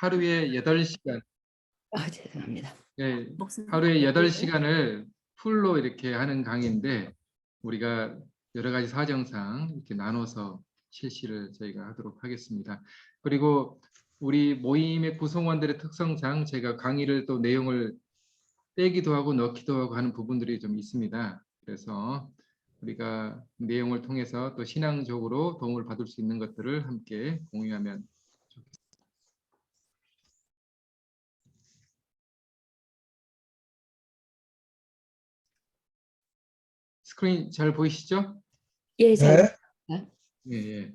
하루에 8시간, 죄송합니다. 예, 하루에 8시간을 풀로 이렇게 하는 강의인데 우리가 여러 가지 사정상 이렇게 나눠서 실시를 저희가 하도록 하겠습니다. 그리고 우리 모임의 구성원들의 특성상 제가 강의를 또 내용을 빼기도 하고 넣기도 하고 하는 부분들이 좀 있습니다. 그래서 우리가 내용을 통해서 또 신앙적으로 도움을 받을 수 있는 것들을 함께 공유하면 좋겠습니다. 스크린 잘 보이시죠? 예, 잘. 예, 예.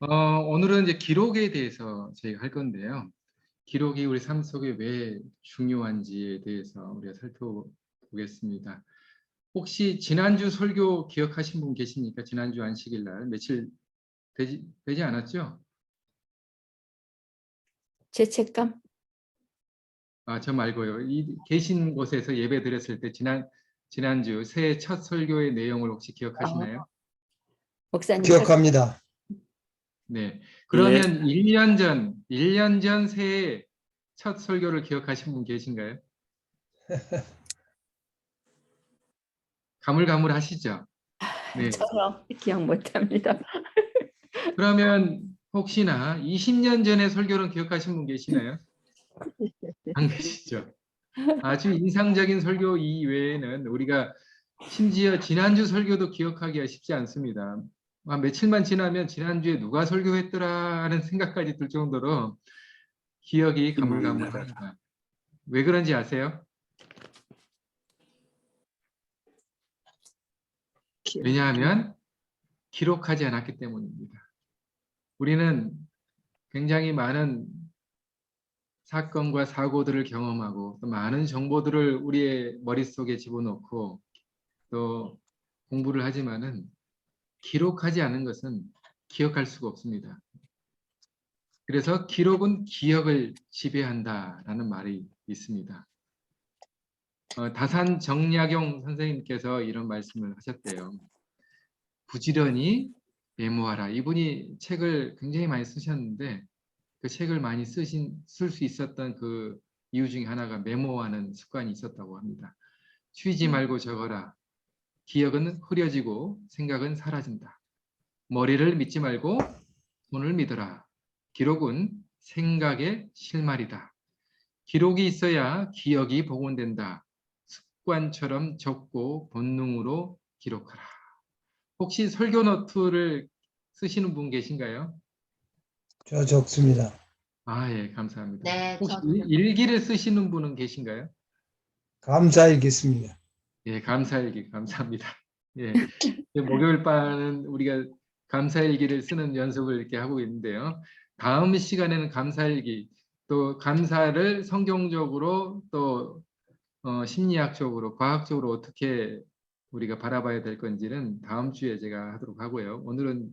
오늘은 이제 기록에 대해서 저희가 할 건데요. 기록이 우리 삶 속에 왜 중요한지에 대해서 우리가 살펴보겠습니다. 혹시 지난주 설교 기억하신 분 계십니까? 지난주 안식일 날 며칠 되지 않았죠? 죄책감? 저 말고요. 계신 곳에서 예배 드렸을 때 지난주 새해 첫 설교의 내용을 혹시 기억하시나요? 목사님 기억합니다. 네. 그러면 1년 전 새해 첫 설교를 기억하신 분 계신가요? 가물가물하시죠? 네. 저요. 기억 못합니다. 그러면 혹시나 20년 전의 설교는 기억하신 분 계시나요? 안 계시죠? 아주 인상적인 설교 이외에는 우리가 심지어 지난주 설교도 기억하기가 쉽지 않습니다. 며칠만 지나면 지난주에 누가 설교했더라 하는 생각까지 들 정도로 기억이 가물가물합니다. 왜 그런지 아세요? 왜냐하면 기록하지 않았기 때문입니다. 우리는 굉장히 많은 사건과 사고들을 경험하고 또 많은 정보들을 우리의 머릿속에 집어넣고 또 공부를 하지만은 기록하지 않은 것은 기억할 수가 없습니다. 그래서 기록은 기억을 지배한다라는 말이 있습니다. 다산 정약용 선생님께서 이런 말씀을 하셨대요. 부지런히 메모하라. 이분이 책을 굉장히 많이 쓰셨는데 그 책을 많이 쓸 수 있었던 그 이유 중에 하나가 메모하는 습관이 있었다고 합니다. 쉬지 말고 적어라. 기억은 흐려지고 생각은 사라진다. 머리를 믿지 말고 손을 믿어라. 기록은 생각의 실마리다. 기록이 있어야 기억이 복원된다. 습관처럼 적고 본능으로 기록하라. 혹시 설교 노트를 쓰시는 분 계신가요? 저 적습니다. 예, 감사합니다. 네, 혹시 저도. 일기를 쓰시는 분은 계신가요? 감사일겠습니다. 예, 감사일기, 감사합니다. 예, 목요일 밤은 우리가 감사일기를 쓰는 연습을 이렇게 하고 있는데요. 다음 시간에는 감사일기, 또 감사를 성경적으로 또 심리학적으로, 과학적으로 어떻게 우리가 바라봐야 될 건지는 다음 주에 제가 하도록 하고요. 오늘은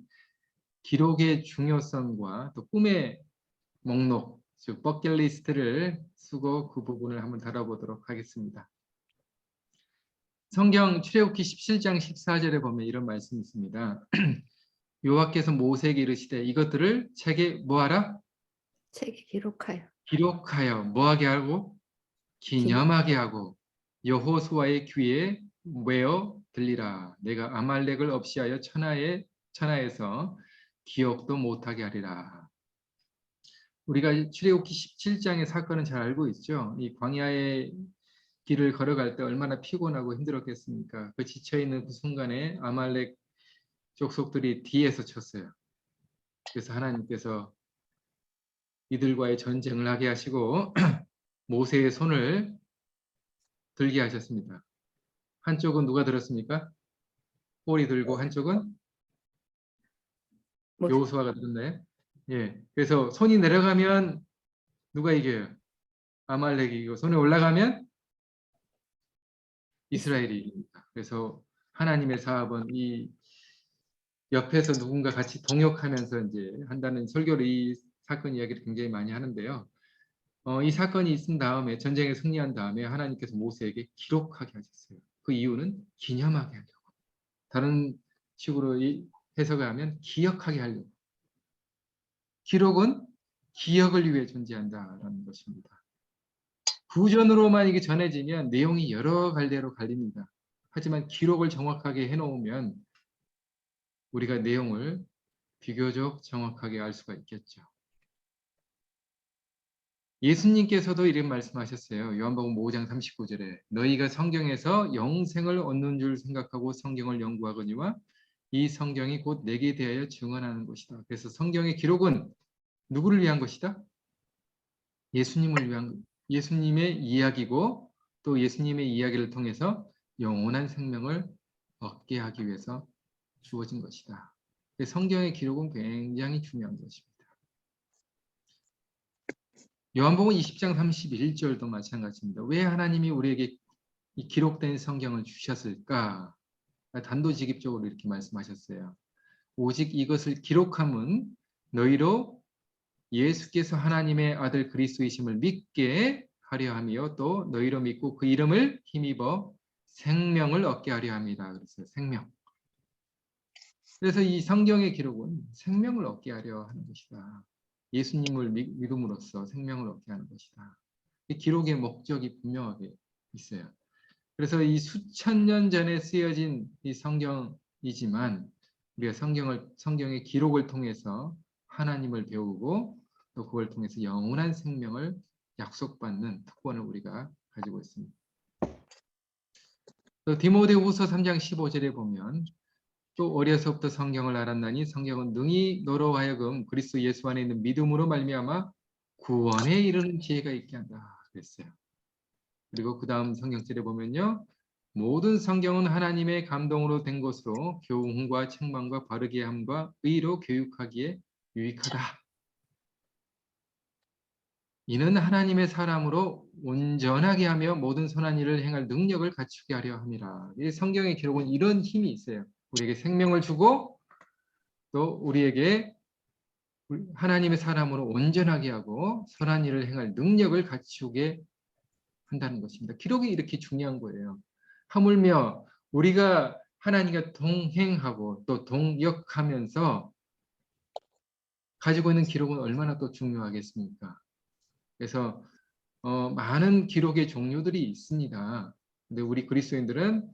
기록의 중요성과 또 꿈의 목록, 즉 버킷리스트를 쓰고 그 부분을 한번 다뤄보도록 하겠습니다. 성경 출애굽기 17장 14절에 보면 이런 말씀이 있습니다. 여호와께서 모세에게 이르시되 이것들을 책에 뭐하라? 책에 기록하여. 기록하여 뭐하게 하고? 기념하게 하고 여호수아의 귀에 외어 들리라. 내가 아말렉을 없이하여 천하에서 기억도 못하게 하리라. 우리가 출애굽기 17장의 사건은 잘 알고 있죠. 이 광야의 길을 걸어갈 때 얼마나 피곤하고 힘들었겠습니까? 그 지쳐있는 그 순간에 아말렉 족속들이 뒤에서 쳤어요. 그래서 하나님께서 이들과의 전쟁을 하게 하시고 모세의 손을 들게 하셨습니다. 한쪽은 누가 들었습니까? 홀이 들고 한쪽은 여호수아가 들었나요? 예. 그래서 손이 내려가면 누가 이겨요? 아말렉이 이기고 손이 올라가면 이스라엘이 이깁니다. 그래서 하나님의 사업은 이 옆에서 누군가 같이 동역하면서 이제 한다는 설교를 이 사건 이야기를 굉장히 많이 하는데요. 이 사건이 있은 다음에 전쟁에 승리한 다음에 하나님께서 모세에게 기록하게 하셨어요. 그 이유는 기념하게 하려고. 다른 식으로 해석을 하면 기억하게 하려고. 기록은 기억을 위해 존재한다라는 것입니다. 구전으로만 이게 전해지면 내용이 여러 갈래로 갈립니다. 하지만 기록을 정확하게 해놓으면 우리가 내용을 비교적 정확하게 알 수가 있겠죠. 예수님께서도 이런 말씀하셨어요. 요한복음 5장 39절에 너희가 성경에서 영생을 얻는 줄 생각하고 성경을 연구하거니와 이 성경이 곧 내게 대하여 증언하는 것이다. 그래서 성경의 기록은 누구를 위한 것이다? 예수님을 위한, 예수님의 이야기고 또 예수님의 이야기를 통해서 영원한 생명을 얻게 하기 위해서 주어진 것이다. 성경의 기록은 굉장히 중요한 것입니다. 요한복음 20장 31절도 마찬가지입니다. 왜 하나님이 우리에게 이 기록된 성경을 주셨을까? 단도직입적으로 이렇게 말씀하셨어요. 오직 이것을 기록함은 너희로 예수께서 하나님의 아들 그리스도이심을 믿게 하려 함이요 또 너희로 믿고 그 이름을 힘입어 생명을 얻게 하려 합니다. 그래서 생명. 그래서 이 성경의 기록은 생명을 얻게 하려 하는 것이다. 예수님을 믿음으로써 생명을 얻게 하는 것이다. 이 기록의 목적이 분명하게 있어요. 그래서 이 수천 년 전에 쓰여진 이 성경이지만 우리가 성경의 기록을 통해서 하나님을 배우고 또 그걸 통해서 영원한 생명을 약속받는 특권을 우리가 가지고 있습니다. 또 디모데후서 3장 15절에 보면 또 어려서부터 성경을 알았나니 성경은 능히 너로 하여금 그리스도 예수 안에 있는 믿음으로 말미암아 구원에 이르는 지혜가 있게 한다 그랬어요. 그리고 그 다음 성경절에 보면요. 모든 성경은 하나님의 감동으로 된 것으로 교훈과 책망과 바르게 함과 의로 교육하기에 유익하다. 이는 하나님의 사람으로 온전하게 하며 모든 선한 일을 행할 능력을 갖추게 하려 함이라. 이 성경의 기록은 이런 힘이 있어요. 우리에게 생명을 주고 또 우리에게 하나님의 사람으로 온전하게 하고 선한 일을 행할 능력을 갖추게 한다는 것입니다. 기록이 이렇게 중요한 거예요. 하물며 우리가 하나님과 동행하고 또 동역하면서 가지고 있는 기록은 얼마나 또 중요하겠습니까? 그래서 많은 기록의 종류들이 있습니다. 근데 우리 그리스도인들은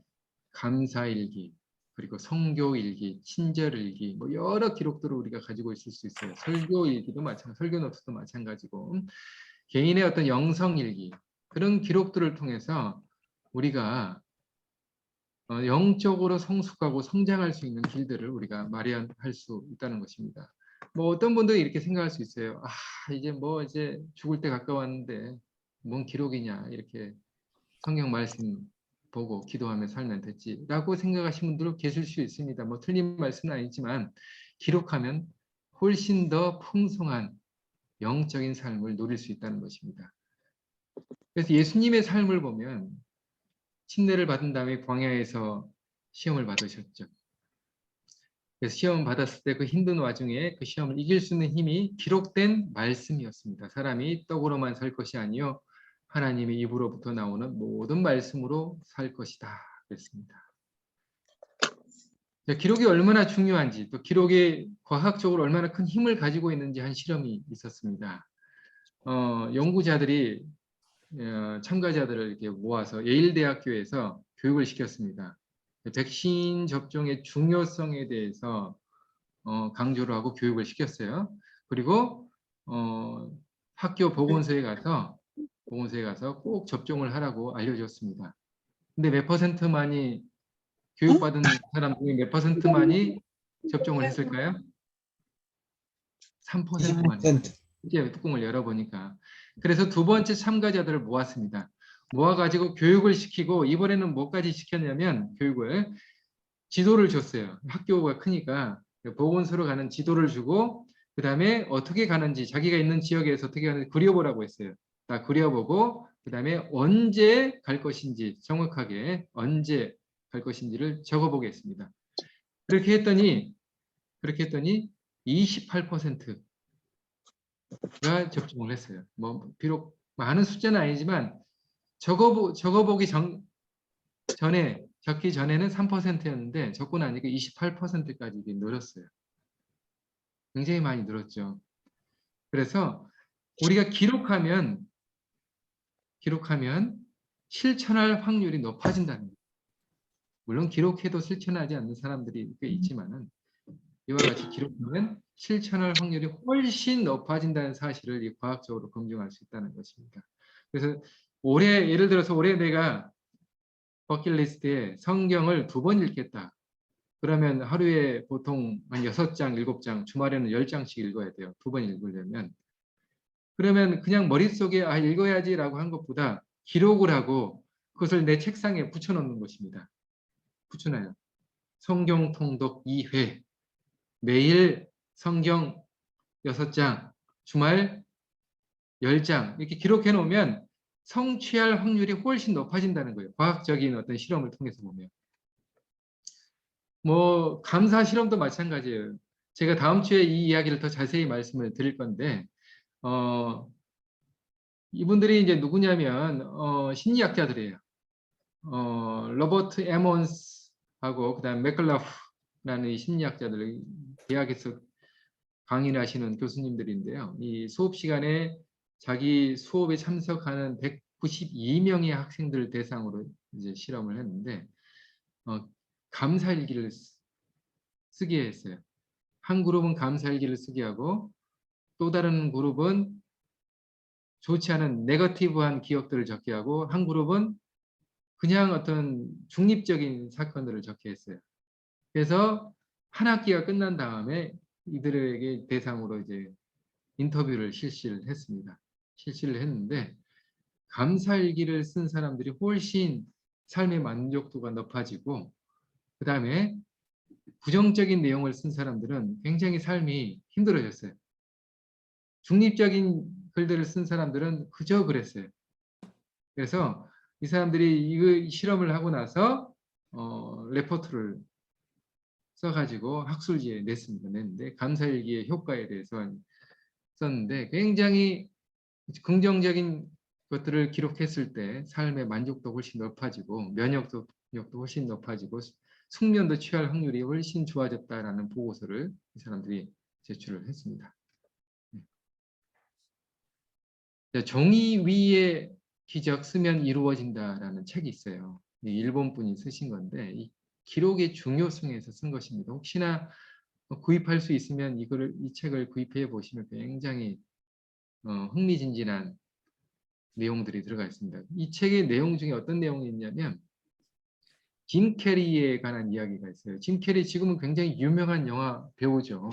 감사일기, 그리고 성교일기, 친절일기, 뭐 여러 기록들을 우리가 가지고 있을 수 있어요. 설교일기도 마찬가지, 설교노트도 마찬가지고 개인의 어떤 영성일기 그런 기록들을 통해서 우리가 영적으로 성숙하고 성장할 수 있는 길들을 우리가 마련할 수 있다는 것입니다. 뭐 어떤 분들이 이렇게 생각할 수 있어요. 이제 죽을 때 가까웠는데 뭔 기록이냐 이렇게 성경 말씀 보고 기도하며 살면 됐지라고 생각하시는 분들도 계실 수 있습니다. 뭐 틀린 말씀은 아니지만 기록하면 훨씬 더 풍성한 영적인 삶을 누릴 수 있다는 것입니다. 그래서 예수님의 삶을 보면 침례를 받은 다음에 광야에서 시험을 받으셨죠. 그래서 시험을 받았을 때 그 힘든 와중에 그 시험을 이길 수 있는 힘이 기록된 말씀이었습니다. 사람이 떡으로만 살 것이 아니요 하나님의 입으로부터 나오는 모든 말씀으로 살 것이다 그랬습니다. 기록이 얼마나 중요한지 또 기록이 과학적으로 얼마나 큰 힘을 가지고 있는지 한 실험이 있었습니다. 연구자들이 참가자들을 이렇게 모아서 예일대학교에서 교육을 시켰습니다. 백신 접종의 중요성에 대해서 강조를 하고 교육을 시켰어요. 그리고 학교 보건소에 가서 꼭 접종을 하라고 알려줬습니다. 근데 몇 퍼센트만이 교육받은 사람 중에 몇 퍼센트만이 접종을 했을까요? 3%만 했어요. 이제 뚜껑을 열어보니까. 그래서 두 번째 참가자들을 모았습니다. 모아가지고 교육을 시키고 이번에는 뭐까지 시켰냐면 교육을 지도를 줬어요. 학교가 크니까 보건소로 가는 지도를 주고 그 다음에 어떻게 가는지 자기가 있는 지역에서 어떻게 가는지 그려보라고 했어요. 다 그려보고 그 다음에 언제 갈 것인지 정확하게 언제 갈 것인지를 적어보겠습니다. 그렇게 했더니 28%가 접종을 했어요. 뭐 비록 많은 숫자는 아니지만 적어보기 전에 적기 전에는 3%였는데 적고 나니까 28%까지 늘었어요. 굉장히 많이 늘었죠. 그래서 우리가 기록하면 실천할 확률이 높아진다는 거예요. 물론 기록해도 실천하지 않는 사람들이 꽤 있지만은 이와 같이 기록하면 실천할 확률이 훨씬 높아진다는 사실을 이 과학적으로 검증할 수 있다는 것입니다. 그래서 올해 예를 들어서 올해 내가 버킷리스트에 성경을 2번 읽겠다. 그러면 하루에 보통 한 6장, 7장, 주말에는 10장씩 읽어야 돼요. 2번 읽으려면. 그러면 그냥 머릿속에 읽어야지라고 한 것보다 기록을 하고 그것을 내 책상에 붙여놓는 것입니다. 붙여놔요. 성경 통독 2회. 매일 성경 6장, 주말 10장 이렇게 기록해 놓으면 성취할 확률이 훨씬 높아진다는 거예요. 과학적인 어떤 실험을 통해서 보면. 뭐 감사 실험도 마찬가지예요. 제가 다음 주에 이 이야기를 더 자세히 말씀을 드릴 건데 이분들이 이제 누구냐면 심리학자들이에요. 로버트 에몬스하고 그다음 맥클라프라는 이 심리학자들 대학에서 강의를 하시는 교수님들인데요. 이 수업 시간에 자기 수업에 참석하는 192명의 학생들을 대상으로 이제 실험을 했는데 감사일기를 쓰게 했어요. 한 그룹은 감사일기를 쓰게 하고 또 다른 그룹은 좋지 않은 네거티브한 기억들을 적게 하고 한 그룹은 그냥 어떤 중립적인 사건들을 적게 했어요. 그래서 한 학기가 끝난 다음에 이들에게 대상으로 이제 인터뷰를 실시를 했습니다. 실시를 했는데 감사일기를 쓴 사람들이 훨씬 삶의 만족도가 높아지고 그 다음에 부정적인 내용을 쓴 사람들은 굉장히 삶이 힘들어졌어요. 중립적인 글들을 쓴 사람들은 그저 그랬어요. 그래서 이 사람들이 이 실험을 하고 나서 레포트를 써가지고 학술지에 냈습니다. 냈는데 감사일기의 효과에 대해서 썼는데 굉장히 긍정적인 것들을 기록했을 때 삶의 만족도 훨씬 높아지고 면역도 훨씬 높아지고 숙면도 취할 확률이 훨씬 좋아졌다라는 보고서를 이 사람들이 제출을 했습니다. 종이 위에 기적 쓰면 이루어진다라는 책이 있어요. 일본 분이 쓰신 건데 이 기록의 중요성에서 쓴 것입니다. 혹시나 구입할 수 있으면 이 책을 구입해 보시면 굉장히 흥미진진한 내용들이 들어가 있습니다. 이 책의 내용 중에 어떤 내용이 있냐면 짐 캐리에 관한 이야기가 있어요. 짐 캐리 지금은 굉장히 유명한 영화 배우죠.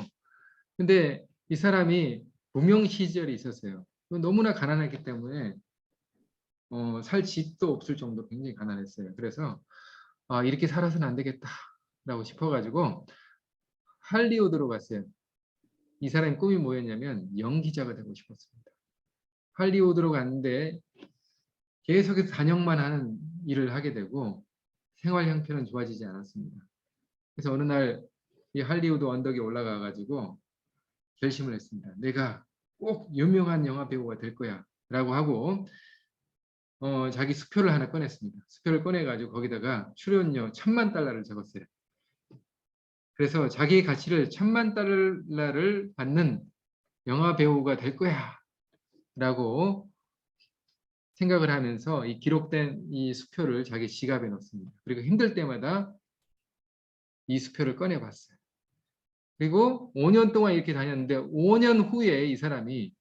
근데 이 사람이 무명 시절이 있었어요. 너무나 가난했기 때문에 살 집도 없을 정도로 굉장히 가난했어요. 그래서 이렇게 살아서는 안 되겠다라고 싶어가지고 할리우드로 갔어요. 이 사람의 꿈이 뭐였냐면 연기자가 되고 싶었습니다. 할리우드로 갔는데 계속해서 단역만 하는 일을 하게 되고 생활 형편은 좋아지지 않았습니다. 그래서 어느 날 이 할리우드 언덕에 올라가 가지고 결심을 했습니다. 내가 꼭 유명한 영화 배우가 될 거야 라고 하고 자기 수표를 하나 꺼냈습니다. 수표를 꺼내가지고 거기다가 출연료 1000만 달러를 적었어요. 그래서 자기의 가치를 1000만 달러를 받는 영화 배우가 될 거야 라고 생각을 하면서 이 기록된 이 수표를 자기 지갑에 넣습니다. 그리고 힘들 때마다 이 수표를 꺼내봤어요. 그리고 5년 동안 이렇게 다녔는데 5년 후에 이 사람이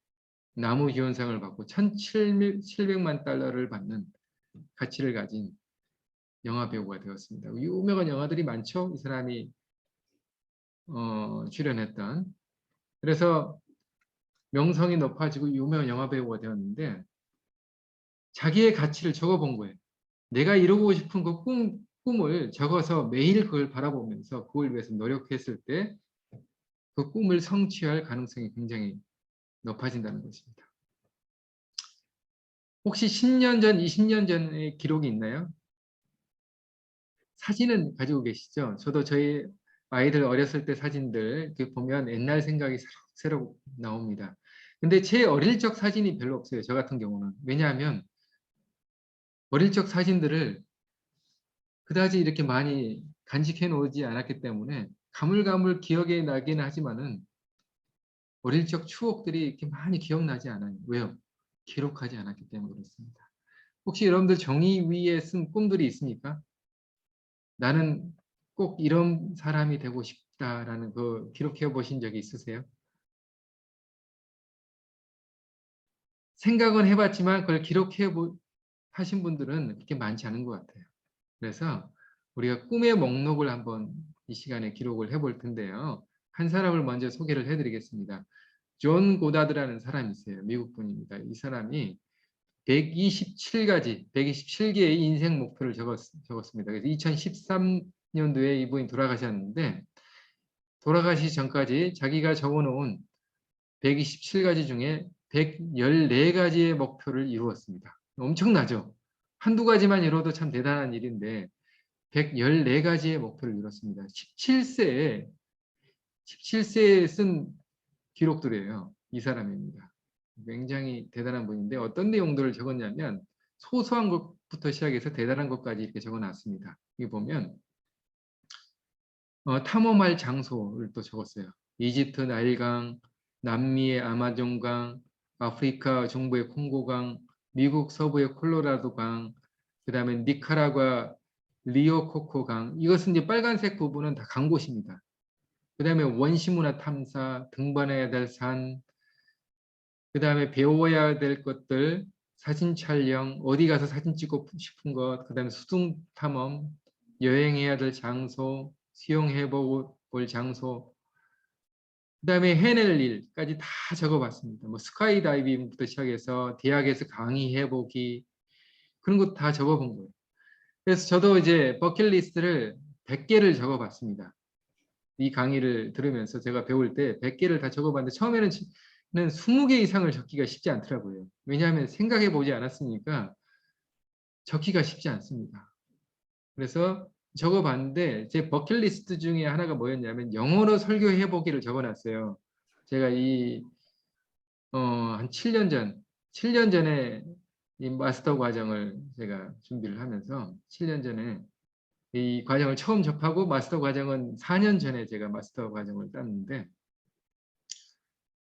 나무기원상을 받고 1700만 달러를 받는 가치를 가진 영화 배우가 되었습니다. 유명한 영화들이 많죠. 이 사람이 출연했던. 그래서 명성이 높아지고 유명한 영화 배우가 되었는데 자기의 가치를 적어본 거예요. 내가 이루고 싶은 그 꿈을 적어서 매일 그걸 바라보면서 그걸 위해서 노력했을 때 그 꿈을 성취할 가능성이 굉장히 높아진다는 것입니다. 혹시 10년 전, 20년 전의 기록이 있나요? 사진은 가지고 계시죠? 저도 저희 아이들 어렸을 때 사진들 보면 옛날 생각이 새록 나옵니다. 근데 제 어릴 적 사진이 별로 없어요. 저 같은 경우는. 왜냐하면 어릴 적 사진들을 그다지 이렇게 많이 간직해 놓지 않았기 때문에 가물가물 기억에 나긴 하지만은 어릴 적 추억들이 이렇게 많이 기억나지 않아요. 왜요? 기록하지 않았기 때문에 그렇습니다. 혹시 여러분들 종이 위에 쓴 꿈들이 있습니까? 나는 꼭 이런 사람이 되고 싶다라는 그 기록해 보신 적이 있으세요? 생각은 해봤지만 그걸 하신 분들은 그렇게 많지 않은 것 같아요. 그래서 우리가 꿈의 목록을 한번 이 시간에 기록을 해볼 텐데요. 한 사람을 먼저 소개를 해드리겠습니다. 존 고다드라는 사람이 있어요. 미국 분입니다. 이 사람이 127개의 인생 목표를 적었습니다. 그래서 2013년도에 이분이 돌아가셨는데 돌아가시기 전까지 자기가 적어놓은 127가지 중에 114가지의 목표를 이루었습니다. 엄청나죠? 한두 가지만 이뤄도 참 대단한 일인데 114가지의 목표를 이뤘습니다. 17세에 쓴 기록들이에요. 이 사람입니다. 굉장히 대단한 분인데 어떤 내용들을 적었냐면 소소한 것부터 시작해서 대단한 것까지 이렇게 적어놨습니다. 여기 보면 탐험할 장소를 또 적었어요. 이집트 나일강, 남미의 아마존강, 아프리카 중부의 콩고강, 미국 서부의 콜로라도강, 그 다음에 니카라과 리오코코강. 이것은 이제 빨간색 부분은 다 간 곳입니다. 그 다음에 원시문화 탐사, 등반해야 될 산, 그 다음에 배워야 될 것들, 사진 촬영, 어디 가서 사진 찍고 싶은 것, 그 다음에 수중 탐험, 여행해야 될 장소, 수영해 볼 장소, 그 다음에 해낼 일까지 다 적어봤습니다. 뭐 스카이 다이빙부터 시작해서 대학에서 강의해보기, 그런 거 다 적어본 거예요. 그래서 저도 이제 버킷리스트를 100개를 적어봤습니다. 이 강의를 들으면서 제가 배울 때 100개를 다 적어봤는데 처음에는 20개 이상을 적기가 쉽지 않더라고요. 왜냐하면 생각해 보지 않았으니까 적기가 쉽지 않습니다. 그래서 적어봤는데 제 버킷리스트 중에 하나가 뭐였냐면 영어로 설교해 보기를 적어놨어요. 제가 한 7년 전에 이 마스터 과정을 제가 준비를 하면서 7년 전에 이 과정을 처음 접하고 마스터 과정은 4년 전에 제가 마스터 과정을 땄는데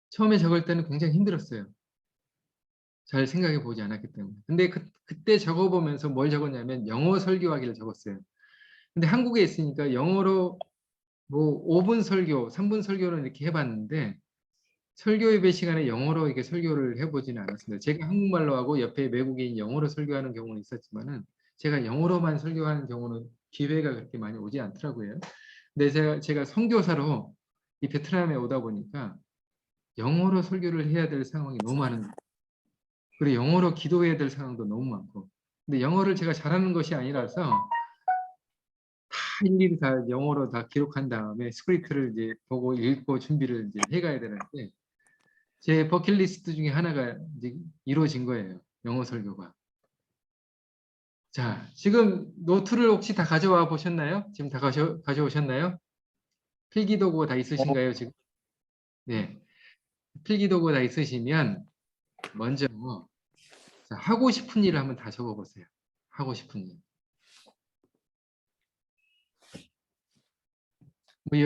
처음에 적을 때는 굉장히 힘들었어요. 잘 생각해 보지 않았기 때문에. 근데 그때 적어보면서 뭘 적었냐면 영어 설교하기를 적었어요. 근데 한국에 있으니까 영어로 뭐 5분 설교, 3분 설교를 이렇게 해봤는데 설교 예배 시간에 영어로 이렇게 설교를 해보지는 않았습니다. 제가 한국말로 하고 옆에 외국인 영어로 설교하는 경우는 있었지만은 제가 영어로만 설교하는 경우는 기회가 그렇게 많이 오지 않더라고요. 근데 제가 선교사로 이 베트남에 오다 보니까 영어로 설교를 해야 될 상황이 너무 많은 거예요. 그리고 영어로 기도해야 될 상황도 너무 많고. 근데 영어를 제가 잘하는 것이 아니라서 다 일일이 다 영어로 다 기록한 다음에 스크립트를 이제 보고 읽고 준비를 이제 해가야 되는데 제 버킷리스트 중에 하나가 이제 이루어진 거예요. 영어 설교가. 자, 지금 노트를 혹시 다 가져와 보셨나요? 지금 다 가져오셨나요? 필기도구 다 있으신가요, 지금? 네. 필기도구 다 있으시면 먼저 자, 하고 싶은 일을 한번 다 적어보세요. 하고 싶은 일. 뭐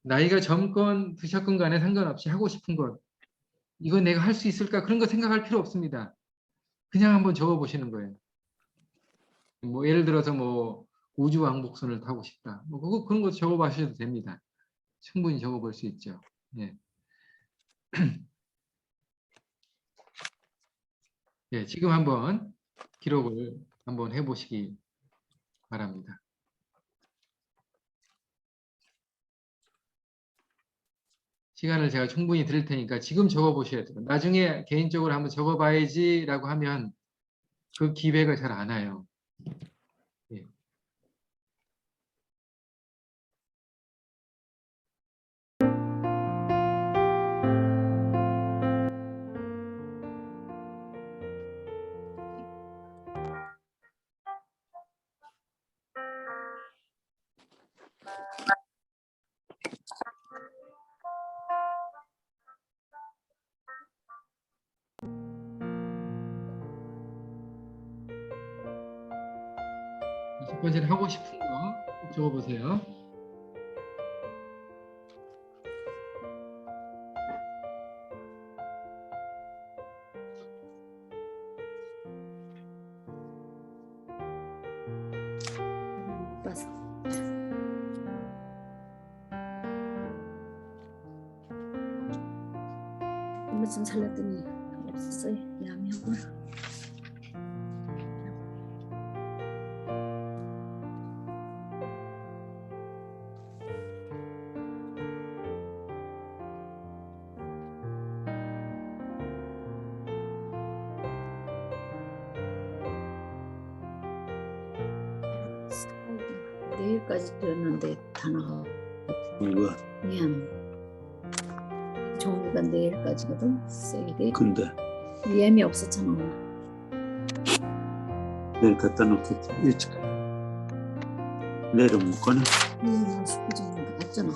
나이가 젊건 드셨건 간에 상관없이 하고 싶은 것. 이거 내가 할 수 있을까? 그런 거 생각할 필요 없습니다. 그냥 한번 적어보시는 거예요. 뭐 예를 들어서 뭐 우주 왕복선을 타고 싶다. 뭐 그런 거 적어보셔도 됩니다. 충분히 적어볼 수 있죠. 예. 예, 지금 한번 기록을 한번 해보시기 바랍니다. 시간을 제가 충분히 드릴 테니까 지금 적어보셔야 돼요. 나중에 개인적으로 한번 적어봐야지라고 하면 그 기회가 잘 안 와요. 예. 첫 번째는 하고 싶은 거 꼭 적어보세요. 바빠서. 얼마 좀 살랐더니 없었어요. 양형을. 내일까지였는데 다 나가. 뭐가? 미안. 종이가 내일까지거든. 세일이. 근데 예미 없었잖아. 내일 갖다 놓겠지. 일찍. 내일은 못 가네. 나 숙제 좀 나갔잖아.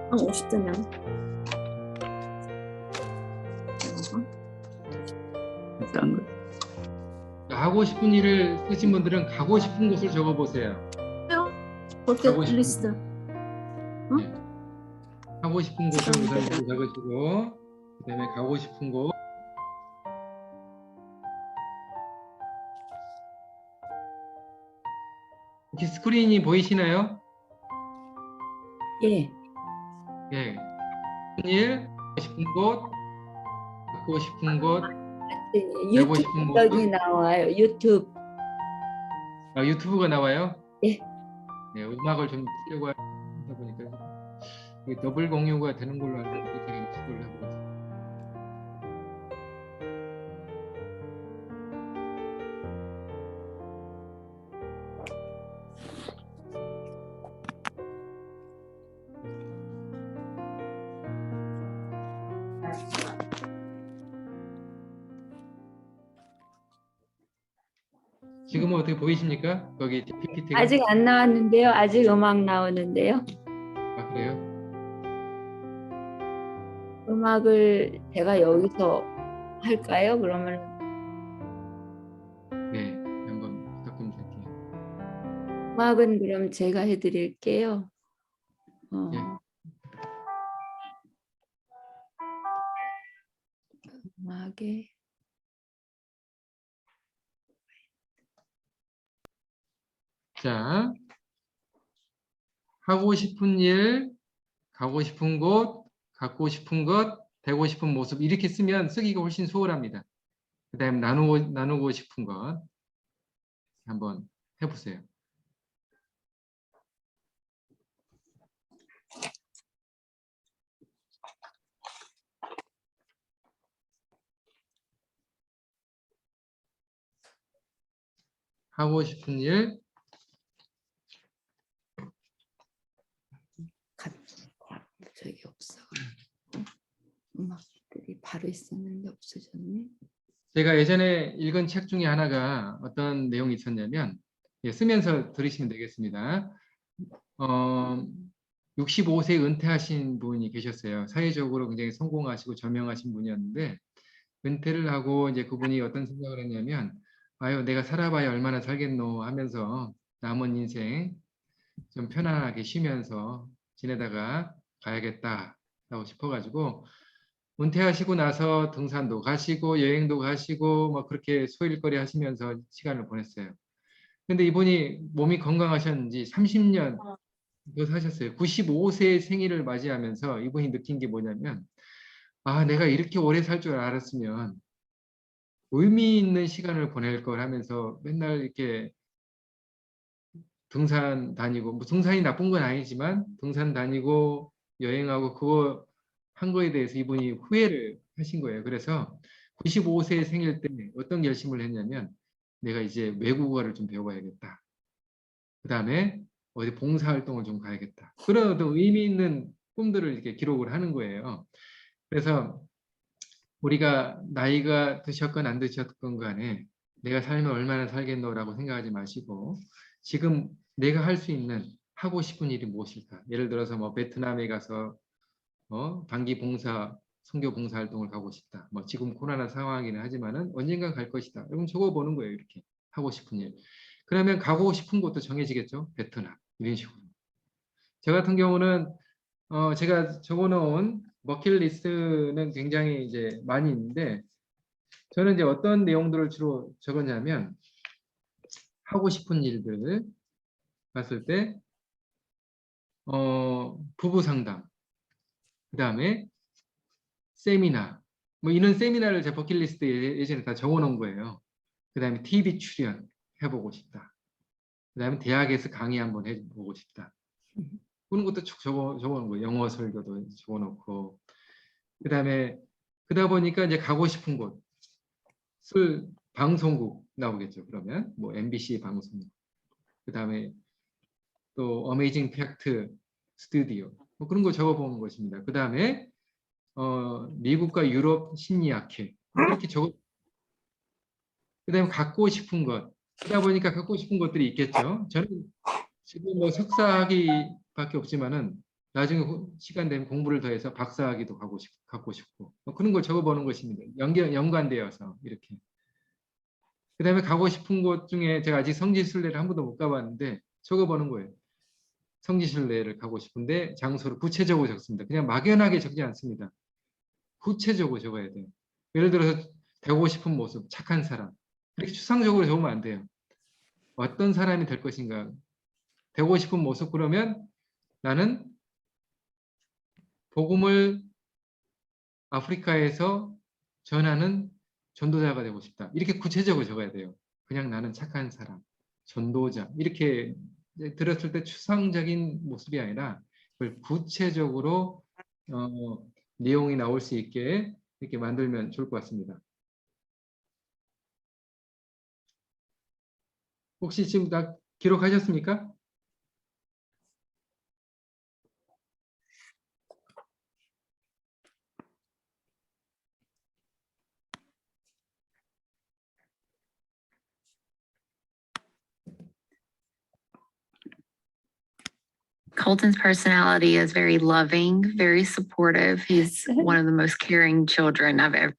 한 50대면. 딴 거. 하고 싶은 일을 쓰신 분들은 가고 싶은 곳을 적어보세요. 그렇게 하고 싶은 리스트. 하고 싶은 곳을 시간 우선 되더라고요. 적으시고 그다음에 가고 싶은 곳. 이렇게 스크린이 보이시나요? 예. 예. 일, 하고 싶은 곳, 갖고 싶은 곳, 내고 싶은 유튜브 모습. 여기 나와요. 유튜브. 아, 유튜브가 나와요? 예. 네, 음악을 좀 틀려고 하다 보니까 이게 더블 공유가 되는 걸로 알고 있는데 제가 시도를 해보겠습니다. 지금은 어떻게 보이십니까? 거기 PPT가? 아직 안 나왔는데요. 아직 음악 나오는데요. 아, 그래요? 음악을 제가 여기서 할까요? 그러면 네, 한번 부탁 좀 드릴게요. 음악은 그럼 제가 해드릴게요. 예. 음악에 자, 하고 싶은 일, 가고 싶은 곳, 갖고 싶은 것, 되고 싶은 모습 이렇게 쓰면 쓰기가 훨씬 수월합니다. 그 다음에 나누고 싶은 것 한번 해보세요. 하고 싶은 일, 저기 없어. 음악들이 바로 있었는데 없어졌네. 제가 예전에 읽은 책 중에 하나가 어떤 내용이 있었냐면 쓰면서 들으시면 되겠습니다. 65세 은퇴하신 분이 계셨어요. 사회적으로 굉장히 성공하시고 저명하신 분이었는데 은퇴를 하고 이제 그분이 어떤 생각을 했냐면 아유 내가 살아봐야 얼마나 살겠노 하면서 남은 인생 좀 편안하게 쉬면서 지내다가 가야겠다라고 싶어가지고 은퇴하시고 나서 등산도 가시고 여행도 가시고 뭐 그렇게 소일거리 하시면서 시간을 보냈어요. 근데 이분이 몸이 건강하셨는지 30년 더 사셨어요. 95세 생일을 맞이하면서 이분이 느낀 게 뭐냐면 아 내가 이렇게 오래 살 줄 알았으면 의미 있는 시간을 보낼 걸 하면서 맨날 이렇게 등산 다니고 뭐 등산이 나쁜 건 아니지만 등산 다니고 여행하고 그거 한 거에 대해서 이분이 후회를 하신 거예요. 그래서 95세 생일 때 어떤 결심을 했냐면 내가 이제 외국어를 좀 배워야겠다. 그 다음에 어디 봉사활동을 좀 가야겠다. 그런 어떤 의미 있는 꿈들을 이렇게 기록을 하는 거예요. 그래서 우리가 나이가 드셨건 안 드셨건 간에 내가 살면 얼마나 살겠노라고 생각하지 마시고 지금 내가 할 수 있는 하고 싶은 일이 무엇일까? 예를 들어서 뭐 베트남에 가서 단기 봉사, 선교 봉사 활동을 가고 싶다. 뭐 지금 코로나 상황이긴 하지만은 언젠가 갈 것이다. 여러분 적어보는 거예요. 이렇게 하고 싶은 일. 그러면 가고 싶은 곳도 정해지겠죠. 베트남 이런 식으로. 저 같은 경우는 제가 적어놓은 버킷리스트는 굉장히 이제 많이 있는데 저는 이제 어떤 내용들을 주로 적었냐면 하고 싶은 일들 봤을 때 부부 상담, 그 다음에 세미나, 뭐 이런 세미나를 제 버킷리스트에 예전에 다 적어놓은 거예요. 그 다음에 TV 출연 해보고 싶다. 그 다음에 대학에서 강의 한번 해보고 싶다. 그런 것도 쭉 적어놓은 거예요. 영어 설교도 적어놓고. 그 다음에 그러다 보니까 이제 가고 싶은 곳을 방송국 나오겠죠. 그러면 뭐 MBC 방송국, 그 다음에 또 어메이징 팩트 스튜디오, 뭐 그런 거 적어보는 것입니다. 그 다음에 미국과 유럽 심리학회 이렇게 적어. 그 다음에 갖고 싶은 것. 그러다 보니까 갖고 싶은 것들이 있겠죠. 저는 지금 뭐 석사학위밖에 없지만은 나중에 시간 되면 공부를 더해서 박사학위도 갖고 싶고 뭐 그런 걸 적어보는 것입니다. 연관되어서 이렇게. 그 다음에 가고 싶은 곳 중에 제가 아직 성지순례를 한 번도 못 가봤는데 적어보는 거예요. 성지순례를 가고 싶은데 장소를 구체적으로 적습니다. 그냥 막연하게 적지 않습니다. 구체적으로 적어야 돼요. 예를 들어서 되고 싶은 모습, 착한 사람. 이렇게 추상적으로 적으면 안 돼요. 어떤 사람이 될 것인가. 되고 싶은 모습 그러면 나는 복음을 아프리카에서 전하는 전도자가 되고 싶다. 이렇게 구체적으로 적어야 돼요. 그냥 나는 착한 사람, 전도자 이렇게 들었을 때 추상적인 모습이 아니라 그걸 구체적으로 내용이 나올 수 있게 이렇게 만들면 좋을 것 같습니다. 혹시 지금 다 기록하셨습니까? Colton's personality is very loving, very supportive. He's one of the most caring children I've ever.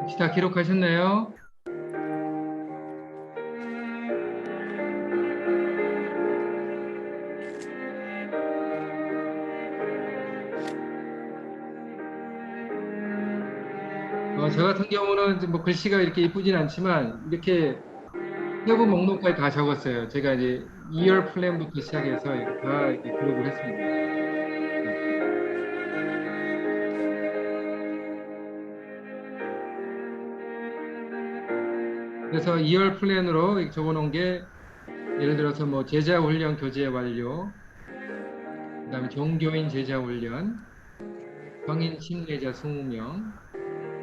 혹시 다 기록하셨나요? 저 같은 경우는 이제 뭐 글씨가 이렇게 이쁘진 않지만 이렇게 세부 목록까지 다 적었어요. 제가 이제 2월 플랜부터 시작해서 다 이렇게 기록을 했습니다. 그래서 2월 플랜으로 적어놓은 게 예를 들어서 뭐 제자 훈련 교재 완료, 그다음에 종교인 제자 훈련, 성인 침례자 20명,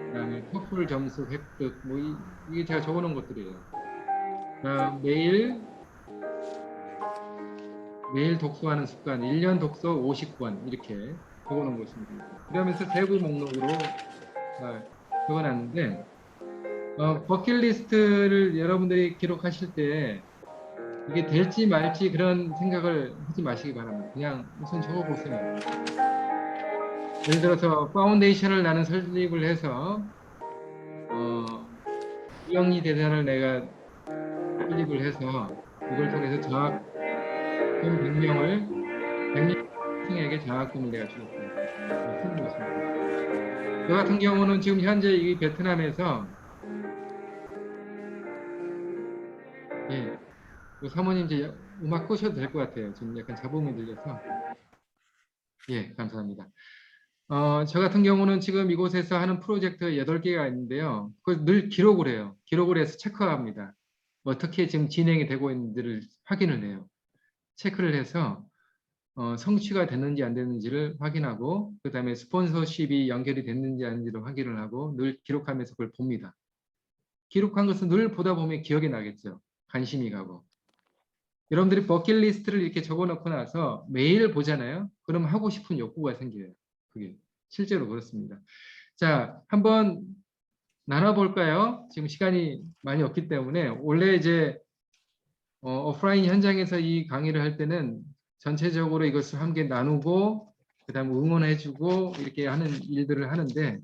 그다음에 토플 점수 획득, 뭐 이게 제가 적어놓은 것들이에요. 매일 독서하는 습관, 1년 독서 50권 이렇게 적어놓은 것입니다. 그러면서 세부 목록으로 적어놨는데 버킷리스트를 여러분들이 기록하실 때 이게 될지 말지 그런 생각을 하지 마시기 바랍니다. 그냥 우선 적어보세요. 예를 들어서 파운데이션을 나는 설립을 해서 이영리 대단을 내가 설립을 해서 이걸 통해서 장학금 100명에게 장학금을 내가 주겠다. 쓰는 것입니다. 저 같은 경우는 지금 현재 이 베트남에서 그 사모님 이제 음악 끄셔도 될 것 같아요. 지금 약간 잡음이 들려서. 예, 감사합니다. 저 같은 경우는 지금 이곳에서 하는 프로젝트 8개가 있는데요. 그걸 늘 기록을 해요. 기록을 해서 체크합니다. 어떻게 지금 진행이 되고 있는지를 확인을 해요. 체크를 해서 성취가 됐는지 안 됐는지를 확인하고 그 다음에 스폰서십이 연결이 됐는지 아닌지를 확인을 하고 늘 기록하면서 그걸 봅니다. 기록한 것은 늘 보다 보면 기억이 나겠죠. 관심이 가고. 여러분들이 버킷리스트를 이렇게 적어놓고 나서 매일 보잖아요. 그럼 하고 싶은 욕구가 생겨요. 그게 실제로 그렇습니다. 자, 한번 나눠볼까요? 지금 시간이 많이 없기 때문에 원래 이제 오프라인 현장에서 이 강의를 할 때는 전체적으로 이것을 함께 나누고 그다음 응원해주고 이렇게 하는 일들을 하는데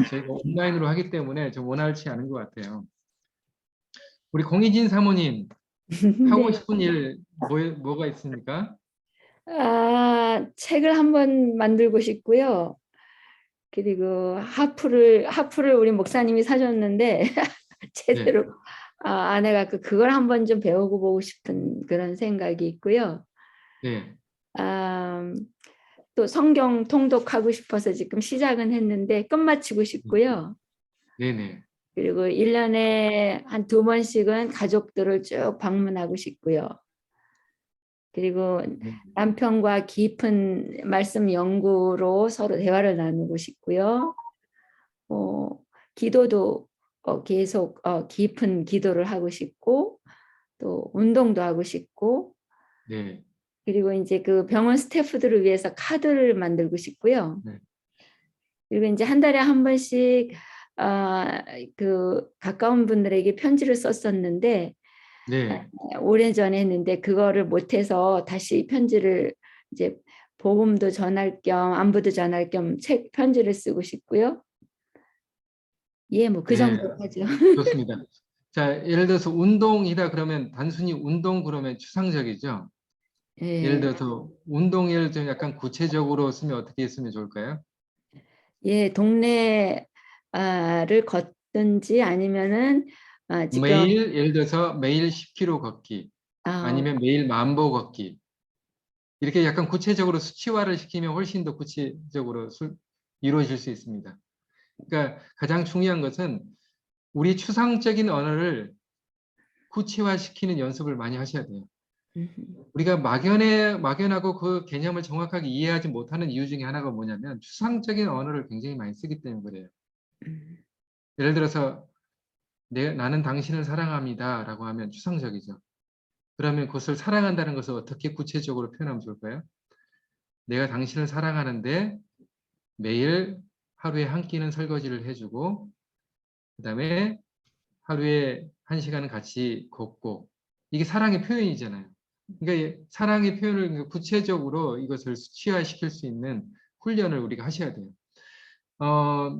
저희가 온라인으로 하기 때문에 좀 원활치 않은 것 같아요. 우리 공희진 사모님 하고 네. 싶은 일 뭐가 있습니까? 책을 한번 만들고 싶고요. 그리고 하프를 우리 목사님이 사줬는데 제대로 안 해갖고 그걸 한번 좀 배우고 싶은 그런 생각이 있고요. 네, 또 성경 통독하고 싶어서 지금 시작은 했는데 끝마치고 싶고요. 네네. 그리고 1년에 한 2번씩은 가족들을 쭉 방문하고 싶고요. 그리고 네. 남편과 깊은 말씀 연구로 서로 대화를 나누고 싶고요. 기도도 계속 깊은 기도를 하고 싶고 또 운동도 하고 싶고 네. 그리고 이제 그 병원 스태프들을 위해서 카드를 만들고 싶고요. 네. 그리고 이제 한 달에 한 번씩 그 가까운 분들에게 편지를 썼었는데 네. 오래전에 했는데 그거를 못해서 다시 편지를 이제 복음도 전할 겸 안부도 전할 겸 책 편지를 쓰고 싶고요. 예, 뭐 그 네. 정도 하죠. 좋습니다. 자, 예를 들어서 운동이다 그러면 단순히 운동 그러면 추상적이죠. 예를 예, 들어서 운동을 좀 약간 구체적으로 쓰면 어떻게 쓰면 좋을까요? 예, 동네를 걷든지 아니면은 지금 매일 예를 들어서 매일 10km 걷기 아, 아니면 매일 10,000보 걷기 이렇게 약간 구체적으로 수치화를 시키면 훨씬 더 구체적으로 이루어질 수 있습니다. 그러니까 가장 중요한 것은 우리 추상적인 언어를 구체화시키는 연습을 많이 하셔야 돼요. 우리가 막연하고 그 개념을 정확하게 이해하지 못하는 이유 중에 하나가 뭐냐면 추상적인 언어를 굉장히 많이 쓰기 때문에 그래요. 예를 들어서 나는 당신을 사랑합니다 라고 하면 추상적이죠. 그러면 그것을 사랑한다는 것을 어떻게 구체적으로 표현하면 좋을까요? 내가 당신을 사랑하는데 매일 하루에 한 끼는 설거지를 해주고 그 다음에 하루에 1시간은 같이 걷고 이게 사랑의 표현이잖아요. 그러니까 사랑의 표현을 구체적으로 이것을 수치화시킬 수 있는 훈련을 우리가 하셔야 돼요.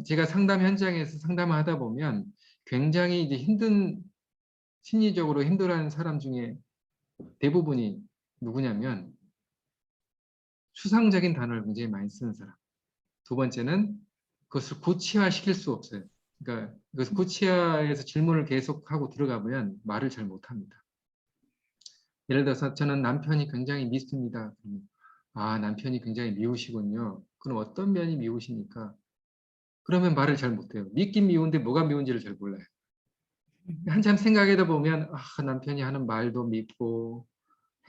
제가 상담 현장에서 상담을 하다 보면 굉장히 이제 심리적으로 힘들어하는 사람 중에 대부분이 누구냐면 추상적인 단어를 굉장히 많이 쓰는 사람. 두 번째는 그것을 구체화시킬 수 없어요. 그러니까 그것을 구체화해서 질문을 계속하고 들어가면 말을 잘 못합니다. 예를 들어서 저는 남편이 굉장히 밉습니다. 아, 남편이 굉장히 미우시군요. 그럼 어떤 면이 미우십니까? 그러면 말을 잘 못해요. 밉긴 미운데 뭐가 미운지를 잘 몰라요. 한참 생각하다 보면 남편이 하는 말도 밉고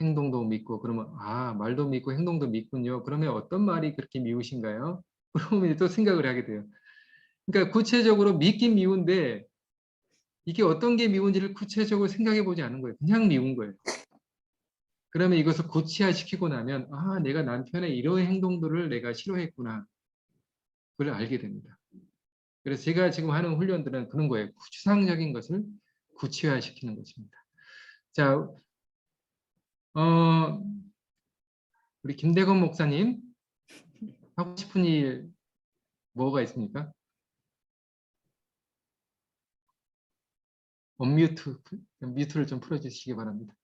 행동도 밉고 그러면 말도 밉고 행동도 밉군요. 그러면 어떤 말이 그렇게 미우신가요? 그러면 또 생각을 하게 돼요. 그러니까 구체적으로 밉긴 미운데 이게 어떤 게 미운지를 구체적으로 생각해 보지 않은 거예요. 그냥 미운 거예요. 그러면 이것을 구체화시키고 나면 내가 남편의 이런 행동들을 내가 싫어했구나. 그걸 알게 됩니다. 그래서 제가 지금 하는 훈련들은 그런 거예요. 추상적인 것을 구체화시키는 것입니다. 자, 우리 김대건 목사님 하고 싶은 일 뭐가 있습니까? 뮤트를 좀 풀어주시기 바랍니다.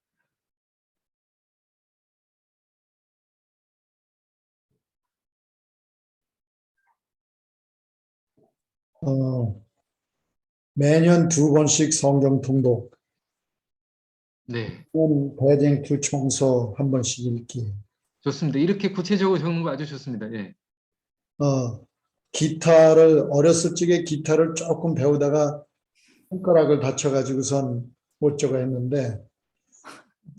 매년 2번씩 성경 통독 네, 배쟁투 총소 한 번씩 읽기. 좋습니다. 이렇게 구체적으로 적는 거 아주 좋습니다. 예. 기타를 어렸을 적에 기타를 조금 배우다가 손가락을 다쳐가지고선 못 적어 했는데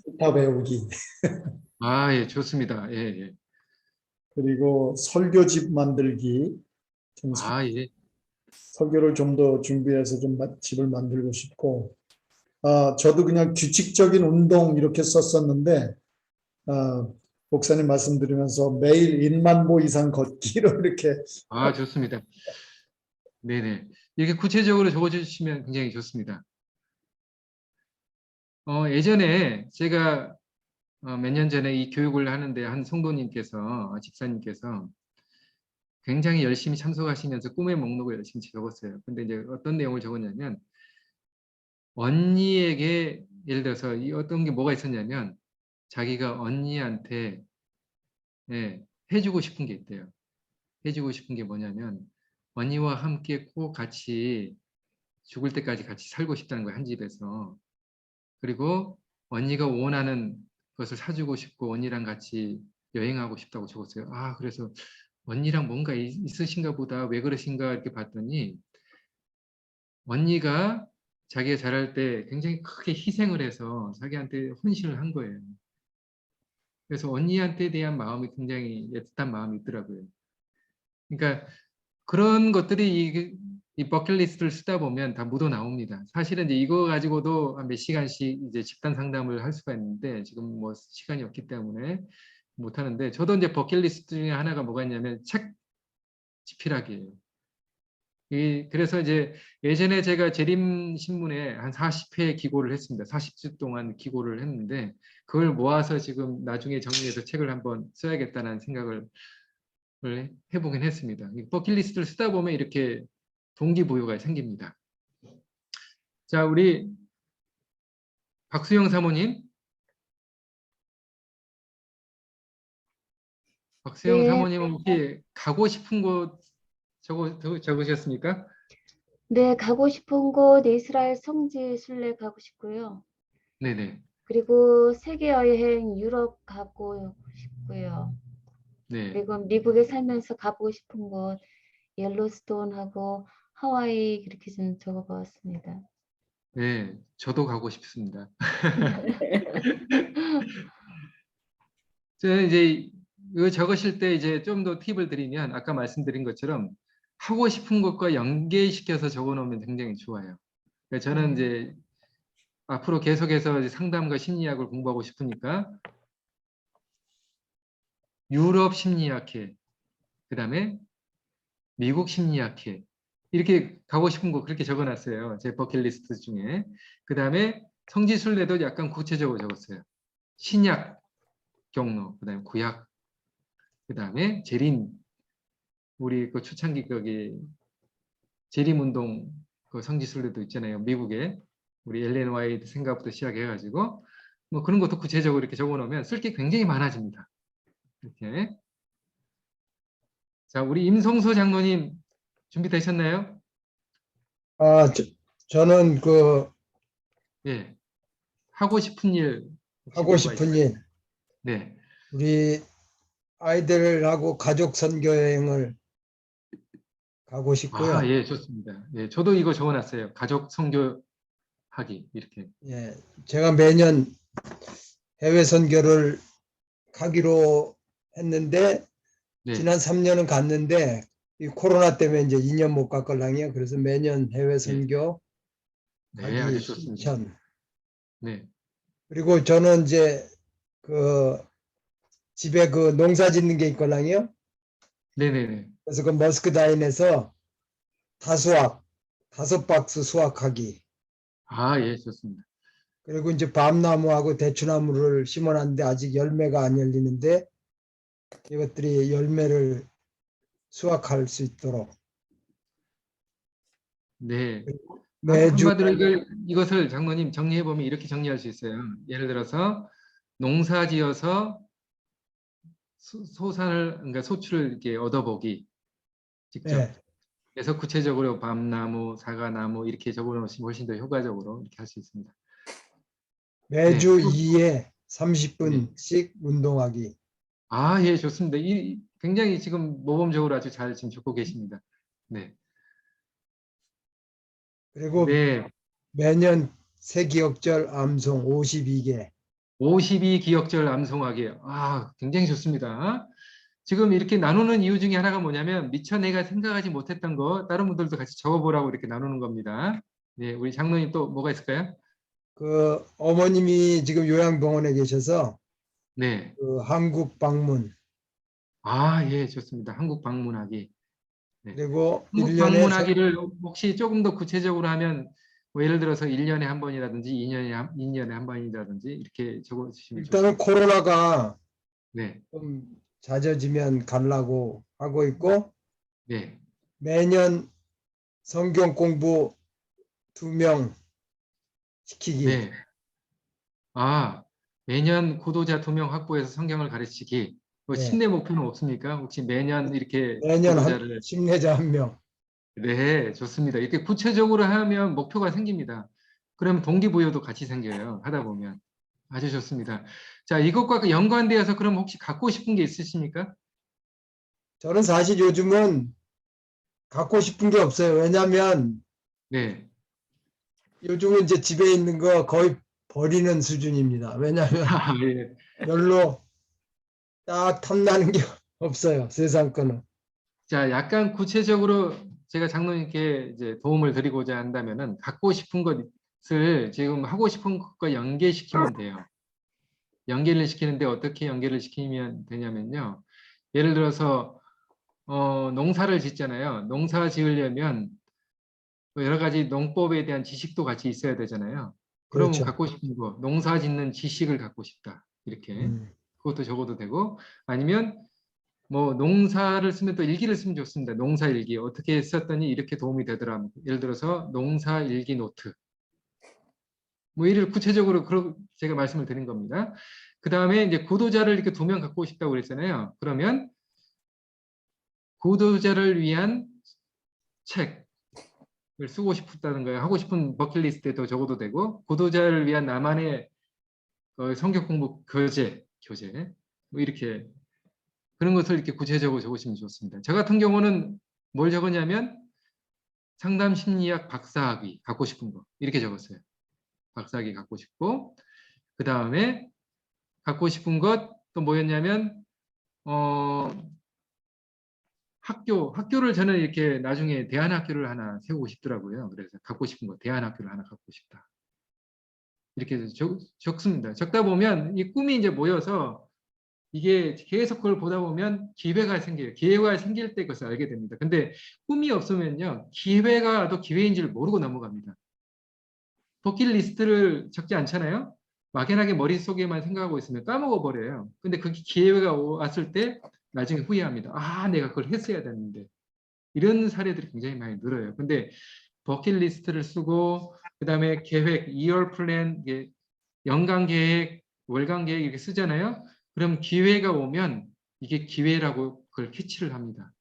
기타 배우기. 아, 예, 좋습니다. 예, 예. 그리고 설교집 만들기. 좀 아, 예. 설교를 좀 더 준비해서 좀 집을 만들고 싶고, 저도 그냥 규칙적인 운동 이렇게 썼었는데, 목사님 말씀 드리면서 매일 1만 보 이상 걷기로 이렇게. 아, 좋습니다. 네네. 이렇게 구체적으로 적어주시면 굉장히 좋습니다. 예전에 제가 몇 년 전에 이 교육을 하는데 한 성도님께서, 집사님께서 굉장히 열심히 참석하시면서 꿈의 목록을 열심히 적었어요. 근데 이제 어떤 내용을 적었냐면, 언니에게, 예를 들어서 이 어떤 게 뭐가 있었냐면, 자기가 언니한테 해주고 싶은 게 있대요. 해주고 싶은 게 뭐냐면, 언니와 함께 꼭 같이 죽을 때까지 같이 살고 싶다는 거예요, 한 집에서. 그리고 언니가 원하는 것을 사주고 싶고 언니랑 같이 여행하고 싶다고 적었어요. 아, 그래서 언니랑 뭔가 있으신가 보다. 왜 그러신가 이렇게 봤더니 언니가 자기가 자랄 때 굉장히 크게 희생을 해서 자기한테 헌신을 한 거예요. 그래서 언니한테 대한 마음이 굉장히 애틋한 마음이 있더라고요. 그러니까 그런 것들이 이 버킷리스트를 쓰다 보면 다 묻어 나옵니다. 사실은 이제 이거 가지고도 한 몇 시간씩 이제 집단 상담을 할 수가 있는데 지금 뭐 시간이 없기 때문에 못 하는데 저도 이제 버킷리스트 중에 하나가 뭐가 있냐면 책 집필하기예요. 그래서 이제 예전에 제가 재림신문에 한 40회 기고를 했습니다. 40주 동안 기고를 했는데 그걸 모아서 지금 나중에 정리해서 책을 한번 써야겠다는 생각을 해보긴 했습니다. 이 버킷리스트를 쓰다 보면 이렇게 동기부여가 생깁니다. 자, 우리 박수영 사모님. 박수영 네, 사모님은 혹시 가고 싶은 곳 적으셨습니까? 네, 가고 싶은 곳 이스라엘 성지 순례 가고 싶고요. 네네. 그리고 세계 여행 유럽 가고 싶고요. 네. 그리고 미국에 살면서 가보고 싶은 곳 옐로스톤하고 하와이 그렇게 좀 적어보았습니다. 네. 저도 가고 싶습니다. 저는 이제 이거 적으실 때 이제 좀 더 팁을 드리면 아까 말씀드린 것처럼 하고 싶은 것과 연계시켜서 적어 놓으면 굉장히 좋아요. 그러니까 저는 이제 앞으로 계속해서 이제 상담과 심리학을 공부하고 싶으니까 유럽 심리학회, 그 다음에 미국 심리학회 이렇게 가고 싶은 거 그렇게 적어놨어요. 제 버킷리스트 중에. 그 다음에 성지순례도 약간 구체적으로 적었어요. 신약 경로, 그 다음에 구약, 그 다음에 재림. 우리 그 초창기 거기 재림운동 그 성지순례도 있잖아요. 미국에 우리 엘렌 와이드 생각부터 시작해가지고 뭐 그런 것도 구체적으로 이렇게 적어놓으면 쓸 게 굉장히 많아집니다. 이렇게. 자, 우리 임성소 장로님 준비되셨나요? 저는 예. 하고 싶은 일 혹시 하고 뭐가 싶은 있어요? 일, 네. 우리 아이들하고 가족 선교 여행을 가고 아, 싶고요. 예, 좋습니다. 예, 저도 이거 적어놨어요. 가족 선교하기 이렇게. 예, 제가 매년 해외 선교를 가기로 했는데 네, 지난 3년은 갔는데 이 코로나 때문에 이제 2년 못 갔걸랑이요. 그래서 매년 해외 예, 선교 네, 가기 아주 좋습니다. 실천. 네, 그리고 저는 이제 그 집에 그 농사 짓는 게 있걸랑이요. 네, 네, 네. 그래서 그 머스크다인에서 다수학 5박스 수확하기. 아, 예, 좋습니다. 그리고 이제 밤나무하고 대추나무를 심어놨는데 아직 열매가 안 열리는데 이것들이 열매를 수확할 수 있도록 네. 매주. 한마디로 이것을 장로님 정리해 보면 이렇게 정리할 수 있어요. 예를 들어서 농사 지어서 소산을 그러니까 소출을 이렇게 얻어보기 직접. 예, 그래서 구체적으로 밤나무, 사과나무 이렇게 적어 놓으시면 훨씬 더 효과적으로 이렇게 할 수 있습니다. 매주 네. 2회 30분씩 운동하기. 아, 예, 좋습니다. 굉장히 지금 모범적으로 아주 잘 지금 적고 계십니다. 네. 그리고 네. 매년 새기억절 암송 52개. 52기억절 암송하기. 아, 굉장히 좋습니다. 지금 이렇게 나누는 이유 중에 하나가 뭐냐면 미처 내가 생각하지 못했던 거 다른 분들도 같이 적어보라고 이렇게 나누는 겁니다. 네, 우리 장로님 또 뭐가 있을까요? 그 어머님이 지금 요양병원에 계셔서 네. 그 한국 방문 아, 예, 좋습니다. 한국 방문하기. 네. 그리고 한국 1년에 방문하기를 혹시 조금 더 구체적으로 하면 뭐 예를 들어서 1년에 한 번이라든지 2년에 한 번이라든지 이렇게 적어 주시면 일단은 좋습니다. 코로나가 네. 좀 잦아지면 가려고 하고 있고 네. 매년 성경 공부 2명 시키기. 네. 아, 매년 구도자 2명 확보해서 성경을 가르치기. 뭐 예. 침례 목표는 없습니까? 혹시 매년 이렇게 매년 한 구도자를. 심내자 1명. 네, 좋습니다. 이렇게 구체적으로 하면 목표가 생깁니다. 그러면 동기부여도 같이 생겨요. 하다 보면. 아주 좋습니다. 자, 이것과 연관되어서 그럼 혹시 갖고 싶은 게 있으십니까? 저는 사실 요즘은 갖고 싶은 게 없어요. 왜냐하면 네. 요즘은 이제 집에 있는 거 거의 버리는 수준입니다. 왜냐하면 아, 예. 별로 딱 탐나는 게 없어요. 세상 거는. 자, 약간 구체적으로 제가 장로님께 이제 도움을 드리고자 한다면은 갖고 싶은 것을 지금 하고 싶은 것과 연계시키면 돼요. 연계를 시키는데 어떻게 연계를 시키면 되냐면요. 예를 들어서 농사를 짓잖아요. 농사 지으려면 뭐 여러 가지 농법에 대한 지식도 같이 있어야 되잖아요. 그러면 그렇죠. 갖고 싶은 거, 농사 짓는 지식을 갖고 싶다. 이렇게. 음. 그것도 적어도 되고 아니면 뭐 농사를 쓰면 또 일기를 쓰면 좋습니다. 농사 일기 어떻게 썼더니 이렇게 도움이 되더라. 예를 들어서 농사 일기 노트. 뭐 이를 구체적으로 제가 말씀을 드린 겁니다. 그 다음에 이제 구도자를 이렇게 2명 갖고 싶다고 그랬잖아요. 그러면 구도자를 위한 책을 쓰고 싶다는 거예요. 하고 싶은 버킷리스트에도 적어도 되고 구도자를 위한 나만의 성경 공부 교재 뭐 이렇게 그런 것을 이렇게 구체적으로 적으시면 좋습니다. 저 같은 경우는 뭘 적었냐면 상담 심리학 박사학위 갖고 싶은 거 이렇게 적었어요. 박사학위 갖고 싶고 그 다음에 갖고 싶은 것 또 뭐였냐면 학교를 저는 이렇게 나중에 대안학교를 하나 세우고 싶더라고요. 그래서 갖고 싶은 거 대안학교를 하나 갖고 싶다. 이렇게 적습니다. 적다 보면 이 꿈이 이제 모여서 이게 계속 그걸 보다 보면 기회가 생겨요. 기회가 생길 때 그것을 알게 됩니다. 근데 꿈이 없으면요. 기회가 와도 기회인 줄 모르고 넘어갑니다. 버킷리스트를 적지 않잖아요. 막연하게 머릿속에만 생각하고 있으면 까먹어버려요. 근데 그 기회가 왔을 때 나중에 후회합니다. 아, 내가 그걸 했어야 됐는데. 이런 사례들이 굉장히 많이 늘어요. 근데 버킷리스트를 쓰고 그다음에 계획, 2월 플랜, 연간 계획, 월간 계획 이렇게 쓰잖아요. 그럼 기회가 오면 이게 기회라고 그걸 캐치를 합니다.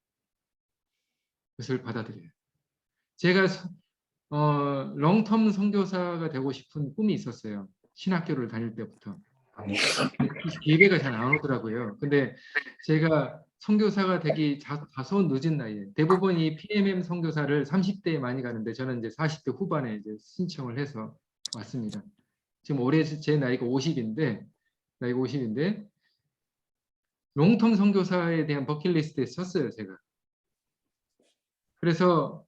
그것을 받아들여요. 제가 롱텀 선교사가 되고 싶은 꿈이 있었어요. 신학교를 다닐 때부터. 기회가 잘 안 오더라고요. 근데 제가 선교사가 되기 다소 늦은 나이에 대부분 이 PMM 선교사를 30대에 많이 가는데 저는 이제 40대 후반에 이제 신청을 해서 왔습니다. 지금 올해 제 나이가 50인데 롱텀 선교사에 대한 버킷리스트에 썼어요, 제가. 그래서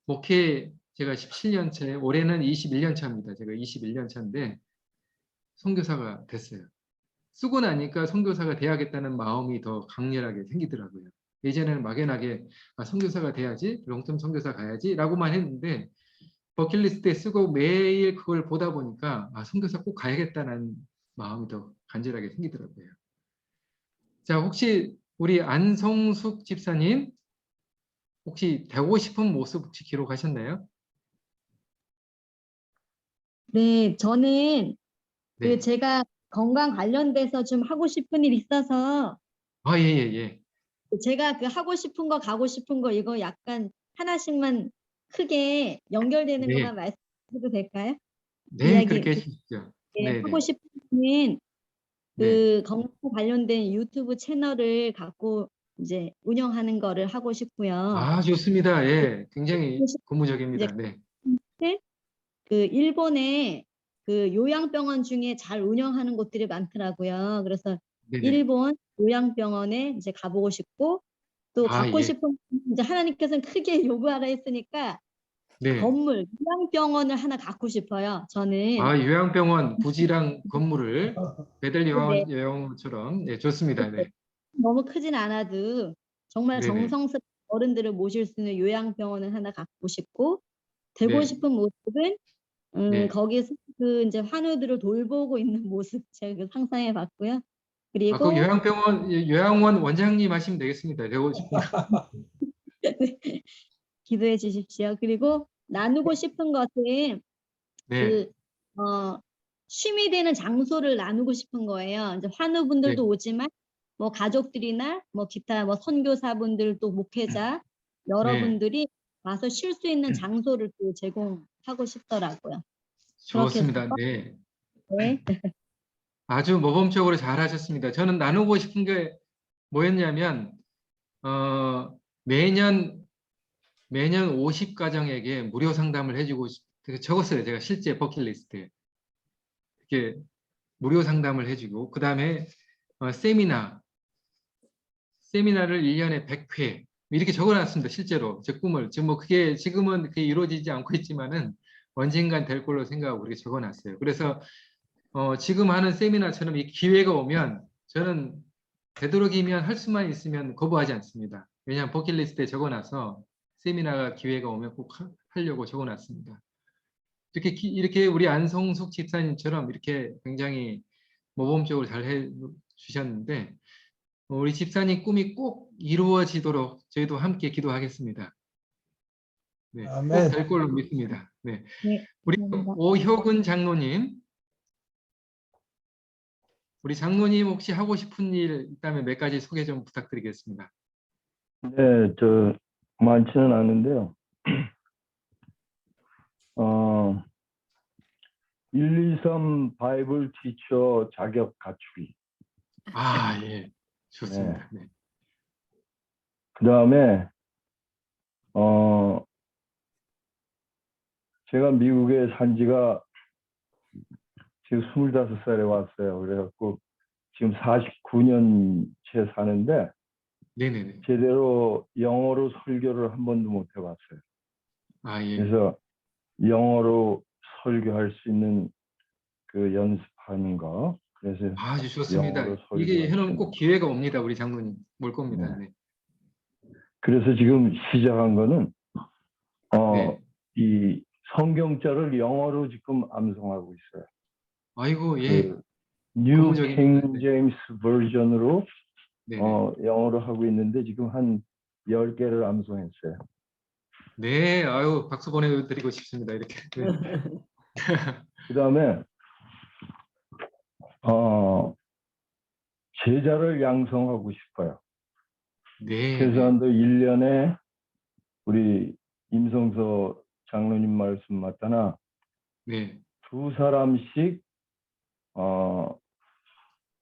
목회 제가 17년 차, 올해는 21년 차입니다. 제가 21년 차인데 선교사가 됐어요. 쓰고 나니까 선교사가 돼야겠다는 마음이 더 강렬하게 생기더라고요. 예전에는 막연하게 선교사가 돼야지, 롱텀 선교사 가야지 라고만 했는데 버킷리스트에 쓰고 매일 그걸 보다 보니까 선교사 꼭 가야겠다는 마음이 더 간절하게 생기더라고요. 자, 혹시 우리 안성숙 집사님 혹시 되고 싶은 모습 혹시 기록하셨나요? 네, 저는 네. 제가 건강 관련돼서 좀 하고 싶은 일 있어서 아, 예, 예, 예. 제가 하고 싶은 거 가고 싶은 거 이거 약간 하나씩만 크게 연결되는 네. 것만 말씀해도 될까요? 네, 이야기 그렇게 해주십시오. 네, 하고 네. 싶은 분은 네. 그 건강 관련된 유튜브 채널을 갖고 이제 운영하는 거를 하고 싶고요. 아, 좋습니다. 예, 굉장히 이제 고무적입니다. 네, 그 일본에 그 요양병원 중에 잘 운영하는 곳들이 많더라고요. 그래서 네, 네. 일본 요양병원에 이제 가보고 싶고 또 아, 갖고 예. 싶은 이제 하나님께서는 크게 요구하라 했으니까 네. 건물 요양병원을 하나 갖고 싶어요. 저는 아, 요양병원 부지랑 건물을 베델 네, 요양원처럼 네, 좋습니다. 네, 너무 크진 않아도 정말 네, 네, 정성스러운 어른들을 모실 수 있는 요양병원을 하나 갖고 싶고 되고 네, 싶은 모습은 네. 거기서 그 이제 환우들을 돌보고 있는 모습 제가 그 상상해 봤고요. 아, 그 그리고 요양병원 요양원 원장님 하시면 되겠습니다. 되고 싶은 거. 기도해 주십시오. 그리고 나누고 싶은 것은 네, 그 쉼이 되는 장소를 나누고 싶은 거예요. 이제 환우분들도 네. 오지만 뭐 가족들이나 뭐 기타 뭐 선교사분들 또 목회자 네, 여러분들이 와서 쉴 수 있는 장소를 또 제공하고 싶더라고요. 그렇게 해서 좋습니다. 네, 네. 아주 모범적으로 잘 하셨습니다. 저는 나누고 싶은 게 뭐였냐면 매년 50가정에게 무료 상담을 해주고 적었어요. 제가 실제 버킷리스트에 이렇게 무료 상담을 해주고 그 다음에 세미나를 1년에 100회 이렇게 적어놨습니다. 실제로 제 꿈을 지금 뭐 그게 지금은 그게 이루어지지 않고 있지만은 언젠간 될 걸로 생각하고 그렇게 적어놨어요. 그래서 지금 하는 세미나처럼 이 기회가 오면 저는 되도록이면 할 수만 있으면 거부하지 않습니다. 왜냐하면 버킷리스트에 적어놔서 세미나가 기회가 오면 꼭 하려고 적어놨습니다. 이렇게 우리 안성숙 집사님처럼 이렇게 굉장히 모범적으로 잘 해주셨는데 우리 집사님 꿈이 꼭 이루어지도록 저희도 함께 기도하겠습니다. 네, 꼭 아멘. 될 걸로 믿습니다. 네, 네, 우리 감사합니다. 오효근 장로님, 우리 장로님 혹시 하고 싶은 일 있다면 몇 가지 소개 좀 부탁드리겠습니다. 네, 많지는 않은데요. 123 바이블 티처 자격 갖추기. 아, 예, 좋습니다. 네, 그 다음에, 제가 미국에 산 지가 지금 25살에 왔어요. 그래갖고 지금 49년째 사는데 네네네. 제대로 영어로 설교를 한 번도 못 해봤어요. 아, 예. 그래서 영어로 설교할 수 있는 그 연습하는 거. 그래서 아주 좋습니다. 영어로 이게 설교할 수 해놓으면 꼭 있는. 기회가 옵니다. 우리 장로님 올 겁니다. 네. 그래서 지금 시작한 거는 네. 이 성경자를 영어로 지금 암송하고 있어요. 아이고, 예. 그 뉴 고무적입니다. 킹 네. 제임스 버전으로 네네. 영어로 하고 있는데 지금 한 10개를 암송했어요. 네, 아유, 박수 보내드리고 싶습니다. 이렇게. 네. 그다음에 제자를 양성하고 싶어요. 네. 최소한도 1년에 우리 임성서 장로님 말씀 맞다나 네. 2사람씩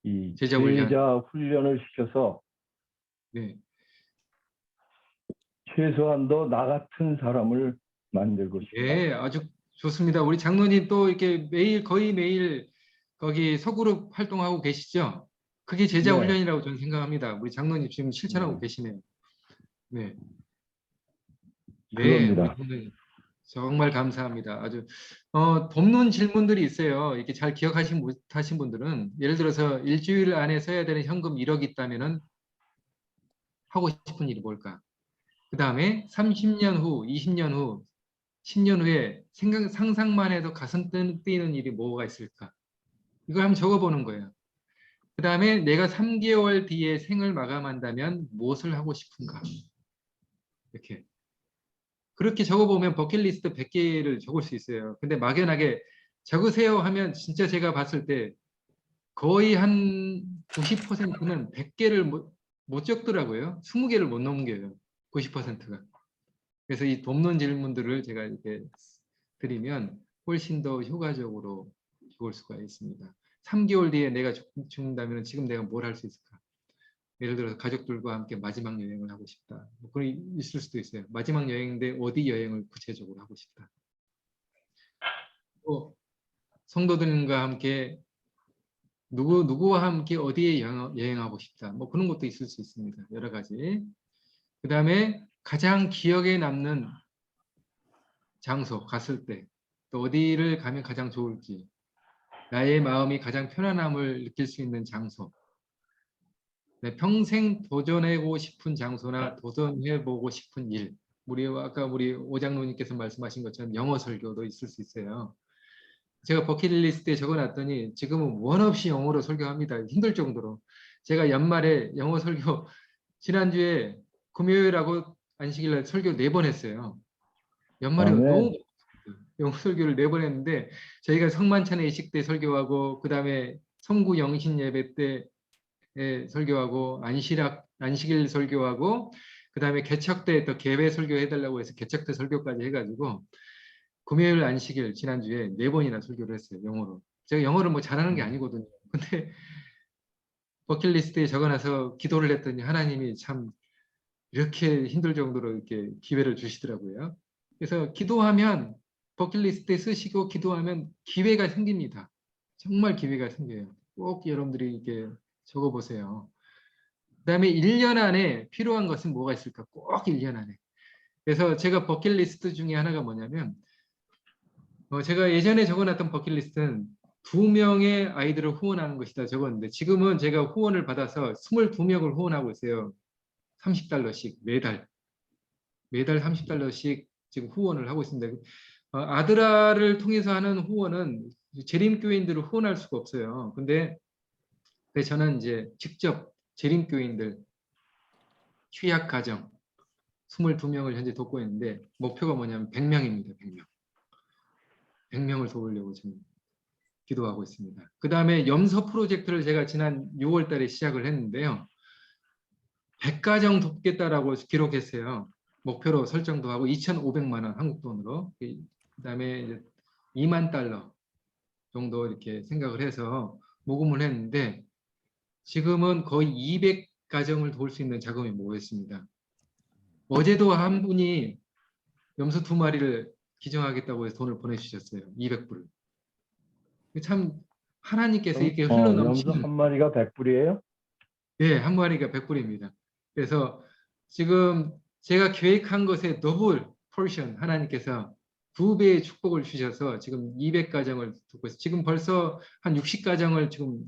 이 제자 훈련. 제자 훈련을 시켜서 네. 최소한도 나 같은 사람을 만들고 싶어요. 네, 아주 좋습니다. 우리 장로님 또 이렇게 거의 매일 거기 서그룹 활동하고 계시죠? 그게 제자 네. 훈련이라고 저는 생각합니다. 우리 장로님 지금 실천하고 계시네요. 네. 네, 우리 그겁니다. 장로님 정말 감사합니다. 아주 돕는 질문들이 있어요. 이렇게 잘 기억하지 못하신 분들은 예를 들어서 일주일 안에 써야 되는 현금 1억 있다면은 하고 싶은 일이 뭘까? 그 다음에 30년 후, 20년 후, 10년 후에 상상만 해도 가슴 뛰는 일이 뭐가 있을까? 이걸 한번 적어보는 거예요. 그 다음에 내가 3개월 뒤에 생을 마감한다면 무엇을 하고 싶은가? 이렇게. 그렇게 적어보면 버킷리스트 100개를 적을 수 있어요. 근데 막연하게 적으세요 하면 진짜 제가 봤을 때 거의 한 90%는 100개를 못 적더라고요. 20개를 못 넘겨요. 90%가. 그래서 이 돕는 질문들을 제가 이렇게 드리면 훨씬 더 효과적으로 적을 수가 있습니다. 3개월 뒤에 내가 죽는다면 지금 내가 뭘 할 수 있을까? 예를 들어서 가족들과 함께 마지막 여행을 하고 싶다. 뭐 그런 있을 수도 있어요. 마지막 여행인데 어디 여행을 구체적으로 하고 싶다. 또 성도들과 함께 누구와 함께 어디에 여행하고 싶다. 뭐 그런 것도 있을 수 있습니다. 여러 가지. 그 다음에 가장 기억에 남는 장소 갔을 때 또 어디를 가면 가장 좋을지, 나의 마음이 가장 편안함을 느낄 수 있는 장소, 네, 평생 도전해보고 싶은 장소나 도전해보고 싶은 일. 아까 우리 오장로님께서 말씀하신 것처럼 영어 설교도 있을 수 있어요. 제가 버킷리스트에 적어놨더니 지금은 원 없이 영어로 설교합니다. 힘들 정도로. 제가 연말에 영어 설교 지난주에 금요일하고 안식일날 설교 4번 했어요. 연말에 아멘. 너무 영어 설교를 4번 했는데 저희가 성만찬 예식 때 설교하고 그 다음에 성구 영신 예배 때 설교하고 안식일 설교하고 그 다음에 개척 때 또 개회 설교해달라고 해서 개척 때 설교까지 해가지고 금요일 안식일 지난주에 4번이나 설교를 했어요. 영어로. 제가 영어를 뭐 잘하는 게 아니거든요. 근데 버킷리스트에 적어놔서 기도를 했더니 하나님이 참 이렇게 힘들 정도로 이렇게 기회를 주시더라고요. 그래서 기도하면 버킷리스트에 쓰시고 기도하면 기회가 생깁니다. 정말 기회가 생겨요. 꼭 여러분들이 이렇게 적어보세요. 그 다음에 1년 안에 필요한 것은 뭐가 있을까? 꼭 1년 안에. 그래서 제가 버킷리스트 중에 하나가 뭐냐면 제가 예전에 적어놨던 버킷리스트는 2명의 아이들을 후원하는 것이다 적었는데 지금은 제가 후원을 받아서 22명을 후원하고 있어요. $30씩 매달 30달러씩 지금 후원을 하고 있습니다. 아드라를 통해서 하는 후원은 재림교인들을 후원할 수가 없어요. 근데 저는 이제 직접 재림교인들 취약가정 22명을 현재 돕고 있는데 목표가 뭐냐면 100명입니다. 100명. 100명을 도우려고 지금 기도하고 있습니다. 그 다음에 염소 프로젝트를 제가 지난 6월 달에 시작을 했는데요. 100가정 돕겠다라고 기록했어요. 목표로 설정도 하고 2,500만 원 한국 돈으로. 그 다음에 이제 $20,000 정도 이렇게 생각을 해서 모금을 했는데 지금은 거의 200가정을 도울 수 있는 자금이 모였습니다. 어제도 한 분이 염소 2마리를 기증하겠다고 해서 돈을 보내주셨어요. 200불을. 참 하나님께서 이렇게 염소 흘러넘치는 한 마리가 100불이에요? 네, 한 마리가 100불입니다. 그래서 지금 제가 계획한 것의 더블 포션 하나님께서 2배의 축복을 주셔서 지금 200가정을 돕고 있어요. 지금 벌써 한 60가정을 지금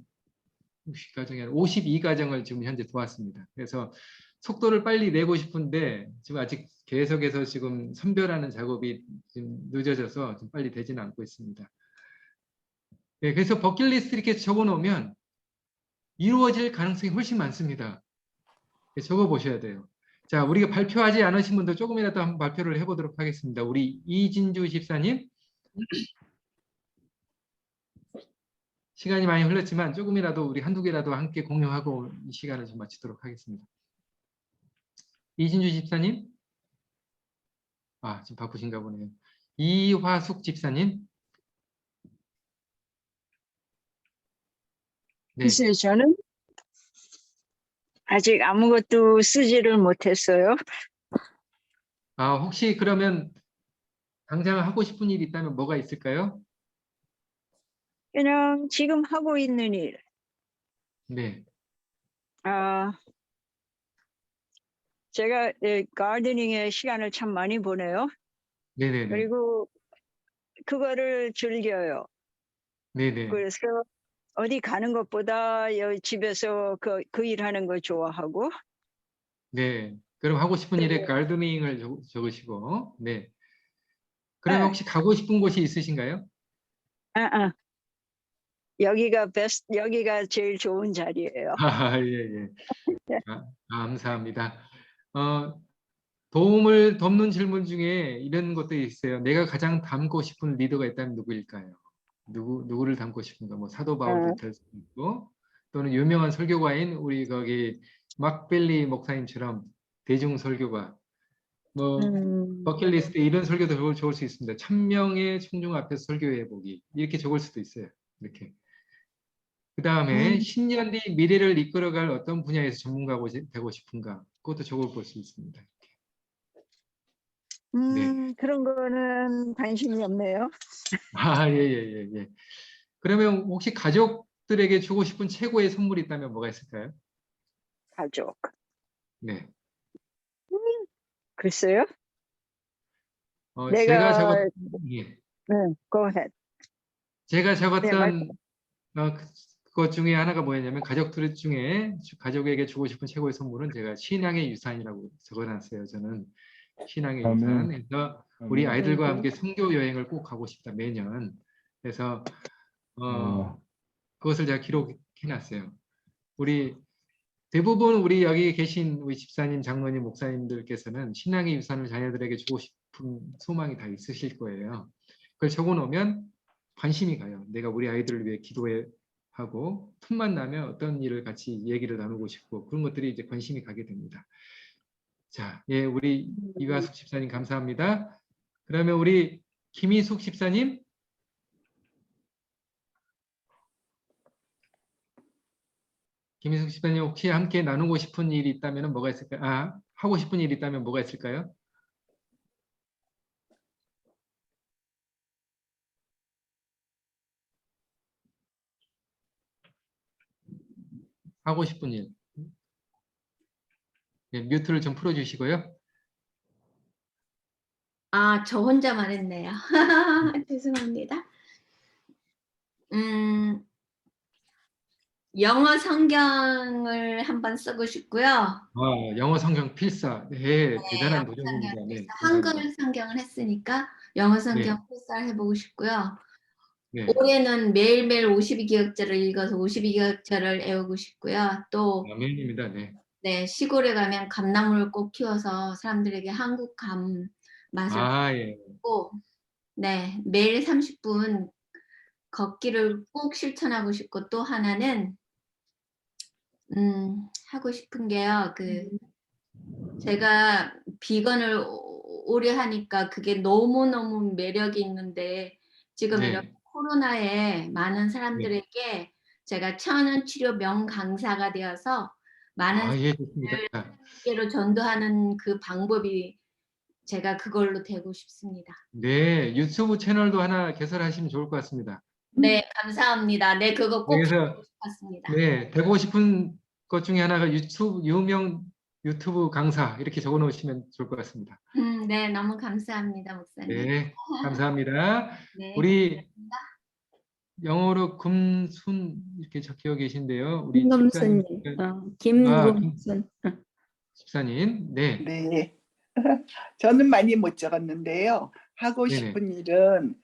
60가정이 아니라 52가정을 지금 현재 도왔습니다. 그래서 속도를 빨리 내고 싶은데 지금 아직 계속해서 지금 선별하는 작업이 지금 늦어져서 좀 빨리 되지는 않고 있습니다. 네, 그래서 버킷리스트 이렇게 적어 놓으면 이루어질 가능성이 훨씬 많습니다. 적어 보셔야 돼요. 자, 우리가 발표하지 않으신 분들 조금이라도 한번 발표를 해보도록 하겠습니다. 우리 이진주 집사님. 시간이 많이 흘렀지만 조금이라도 우리 한두 개라도 함께 공유하고 이 시간을 좀 마치도록 하겠습니다. 이진주 집사님. 아, 지금 바쁘신가 보네요. 이화숙 집사님. 네. 글쎄요, 저는 아직 아무것도 쓰지를 못했어요. 아, 혹시 그러면 당장 하고 싶은 일이 있다면 뭐가 있을까요? 그냥 지금 하고 있는 일, 네. 제가 가드닝에 시간을 참 많이 보내요. 네네네. 그리고 그거를 즐겨요. 네네. 그래서 어디 가는 것보다 여기 집에서 그 일하는 걸 좋아하고. 네. 그럼 하고 싶은 일에 네. 가르드닝을 적으시고, 네. 그러면 네. 혹시 가고 싶은 곳이 있으신가요? 여기가 제일 좋은 자리예요. 아, 예, 예. 감사합니다. 도움을 돕는 질문 중에 이런 것도 있어요. 내가 가장 닮고 싶은 리더가 있다면 누구일까요? 누구를 닮고 싶은가? 뭐 사도 바울도 될 수도 있고, 또는 유명한 설교가인 우리 거기 막벨리 목사님처럼 대중 설교가, 뭐 버킷리스트에 이런 설교도 좋을 수 있습니다. 1000명의 청중 앞에서 설교해 보기 이렇게 적을 수도 있어요. 이렇게. 그 다음에 10년 뒤 미래를 이끌어갈 어떤 분야에서 전문가가 되고 싶은가? 그것도 적어볼 수 있습니다. 네. 그런 거는 관심이 없네요. 아, 예, 예, 예, 예. 그러면 혹시 가족들에게 주고 싶은 최고의 선물이 있다면 뭐가 있을까요? 가족. 네. 글쎄요. 제가 적었, 내가 예. go ahead. 제가 네, 적었던 그것 중에 하나가 뭐였냐면 가족들 중에 가족에게 주고 싶은 최고의 선물은 제가 신앙의 유산이라고 적어놨어요. 저는 신앙의 아멘. 유산. 그래서 우리 아멘. 아이들과 함께 선교 여행을 꼭 가고 싶다 매년. 그래서 그것을 제가 기록해놨어요. 우리 대부분 우리 여기 계신 우리 집사님, 장로님, 목사님들께서는 신앙의 유산을 자녀들에게 주고 싶은 소망이 다 있으실 거예요. 그걸 적어놓으면 관심이 가요. 내가 우리 아이들을 위해 기도해 하고 틈만 나면 어떤 일을 같이 얘기를 나누고 싶고 그런 것들이 이제 관심이 가게 됩니다. 자, 예, 우리 이화숙 집사님 감사합니다. 그러면 우리 김희숙 집사님. 김희숙 집사님 혹시 함께 나누고 싶은 일이 있다면 뭐가 있을까요? 아, 하고 싶은 일이 있다면 뭐가 있을까요? 하고 싶은 일. 네, 뮤트를 좀 풀어주시고요. 아, 저 혼자만 했네요. 죄송합니다. 영어 성경을 한번 쓰고 싶고요. 영어 성경 필사. 네, 대단한 영어 도전입니다. 성경 네, 필사. 감사합니다. 한글 성경을 했으니까 영어 성경 네, 필사를 해보고 싶고요. 네. 올해는 매일매일 52기억절을 읽어서 52기억절을 외우고 싶고요. 또 아멘입니다. 네. 네, 시골에 가면 감나무를 꼭 키워서 사람들에게 한국 감 맛을 예. 보고 네, 매일 30분 걷기를 꼭 실천하고 싶고 또 하나는 하고 싶은 게요. 제가 비건을 오래 하니까 그게 너무너무 매력이 있는데 지금 이렇게 네. 코로나에 많은 사람들에게 제가 천연 치료 명강사가 되어서 많은 예, 좋습니다. 사람들로 전도하는 그 방법이 제가 그걸로 되고 싶습니다. 네, 유튜브 채널도 하나 개설하시면 좋을 것 같습니다. 네, 감사합니다. 네, 그거 꼭 그래서 하고 싶었습니다. 네, 되고 싶은 것 중에 하나가 유명 유튜브 강사 이렇게 적어 놓으시면 좋을 것 같습니다. 네, 너무 감사합니다, 목사님. 네, 감사합니다. 네, 우리 영어로 금순 이렇게 적혀 계신데요. 우리 김금순님, 김금순. 집사님, 네, 네. 저는 많이 못 적었는데요. 하고 네네. 싶은 일은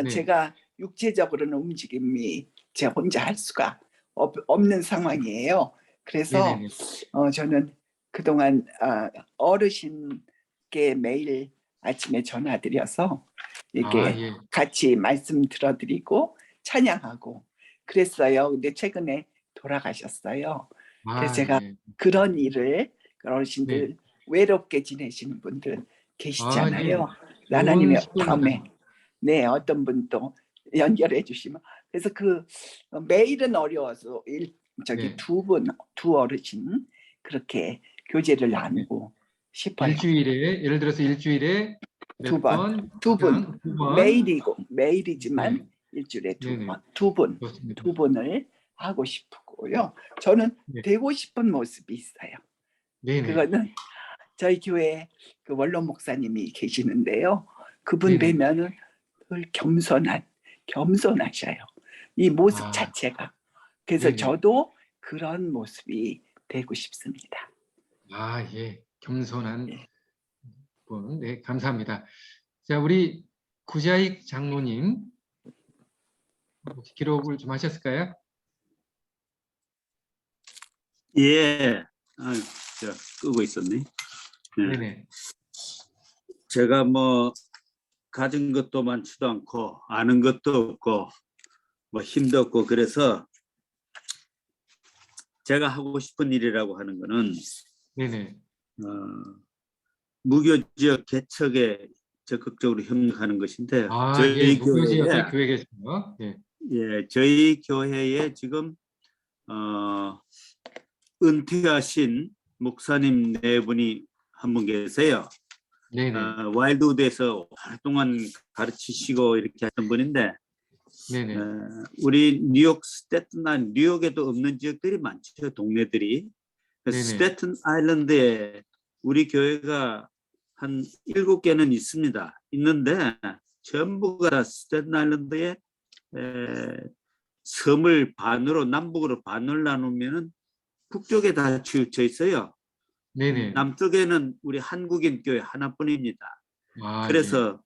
네. 제가 육체적으로는 움직임이 제 혼자 할 수가 없는 상황이에요. 그래서 네네네. 저는 그동안 어르신께 매일 아침에 전화드려서 이렇게 예. 같이 말씀 들어드리고 찬양하고 그랬어요. 근데 최근에 돌아가셨어요. 그래서 제가 예. 그런 일을 어르신들 네. 외롭게 지내시는 분들 계시잖아요. 예. 하나님의 좋은 다음에 네 어떤 분 또 연결해 주시면 그래서 매일은 어려워서 네. 두 어르신 그렇게 교제를 나누고 싶어요. 일주일에 예를 들어서 일주일에 두 몇 번, 번? 두 번, 매일이지만 네. 일주일에 네네. 두 좋습니다. 분을 하고 싶고요. 저는 네. 되고 싶은 모습이 있어요. 네네. 그거는 저희 교회 그 원로 목사님이 계시는데요. 그분 네네. 뵈면은 늘 겸손하셔요. 이 모습 아. 자체가. 그래서 네네. 저도 그런 모습이 되고 싶습니다. 예. 겸손한 예. 분. 네, 감사합니다. 자, 우리 구자익 장로님 혹시 기록을 좀 하셨을까요? 예. 저 끄고 있었네. 네. 네네. 제가 뭐 가진 것도 많지도 않고 아는 것도 없고 뭐 힘도 없고 그래서 제가 하고 싶은 일이라고 하는 거는 네네. 무교 지역 개척에 적극적으로 협력하는 것인데 예, 저희 무교지역의 교회에 교회 계시네요. 예. 예, 저희 교회에 지금 은퇴하신 목사님 네 분이 한 분 계세요. 네네. 와일드우드에서 오랫동안 가르치시고 이렇게 하던 분인데 네네. 우리 뉴욕 스태튼 뉴욕에도 없는 지역들이 많죠. 동네들이. 네네. 스태튼 아일랜드에 우리 교회가 한 7개는 있습니다. 있는데 전부가 다 스태튼 아일랜드에 섬을 반으로 남북으로 반을 나누면은 북쪽에 다 치우쳐 있어요. 네네. 남쪽에는 우리 한국인 교회 하나뿐입니다. 아, 그래서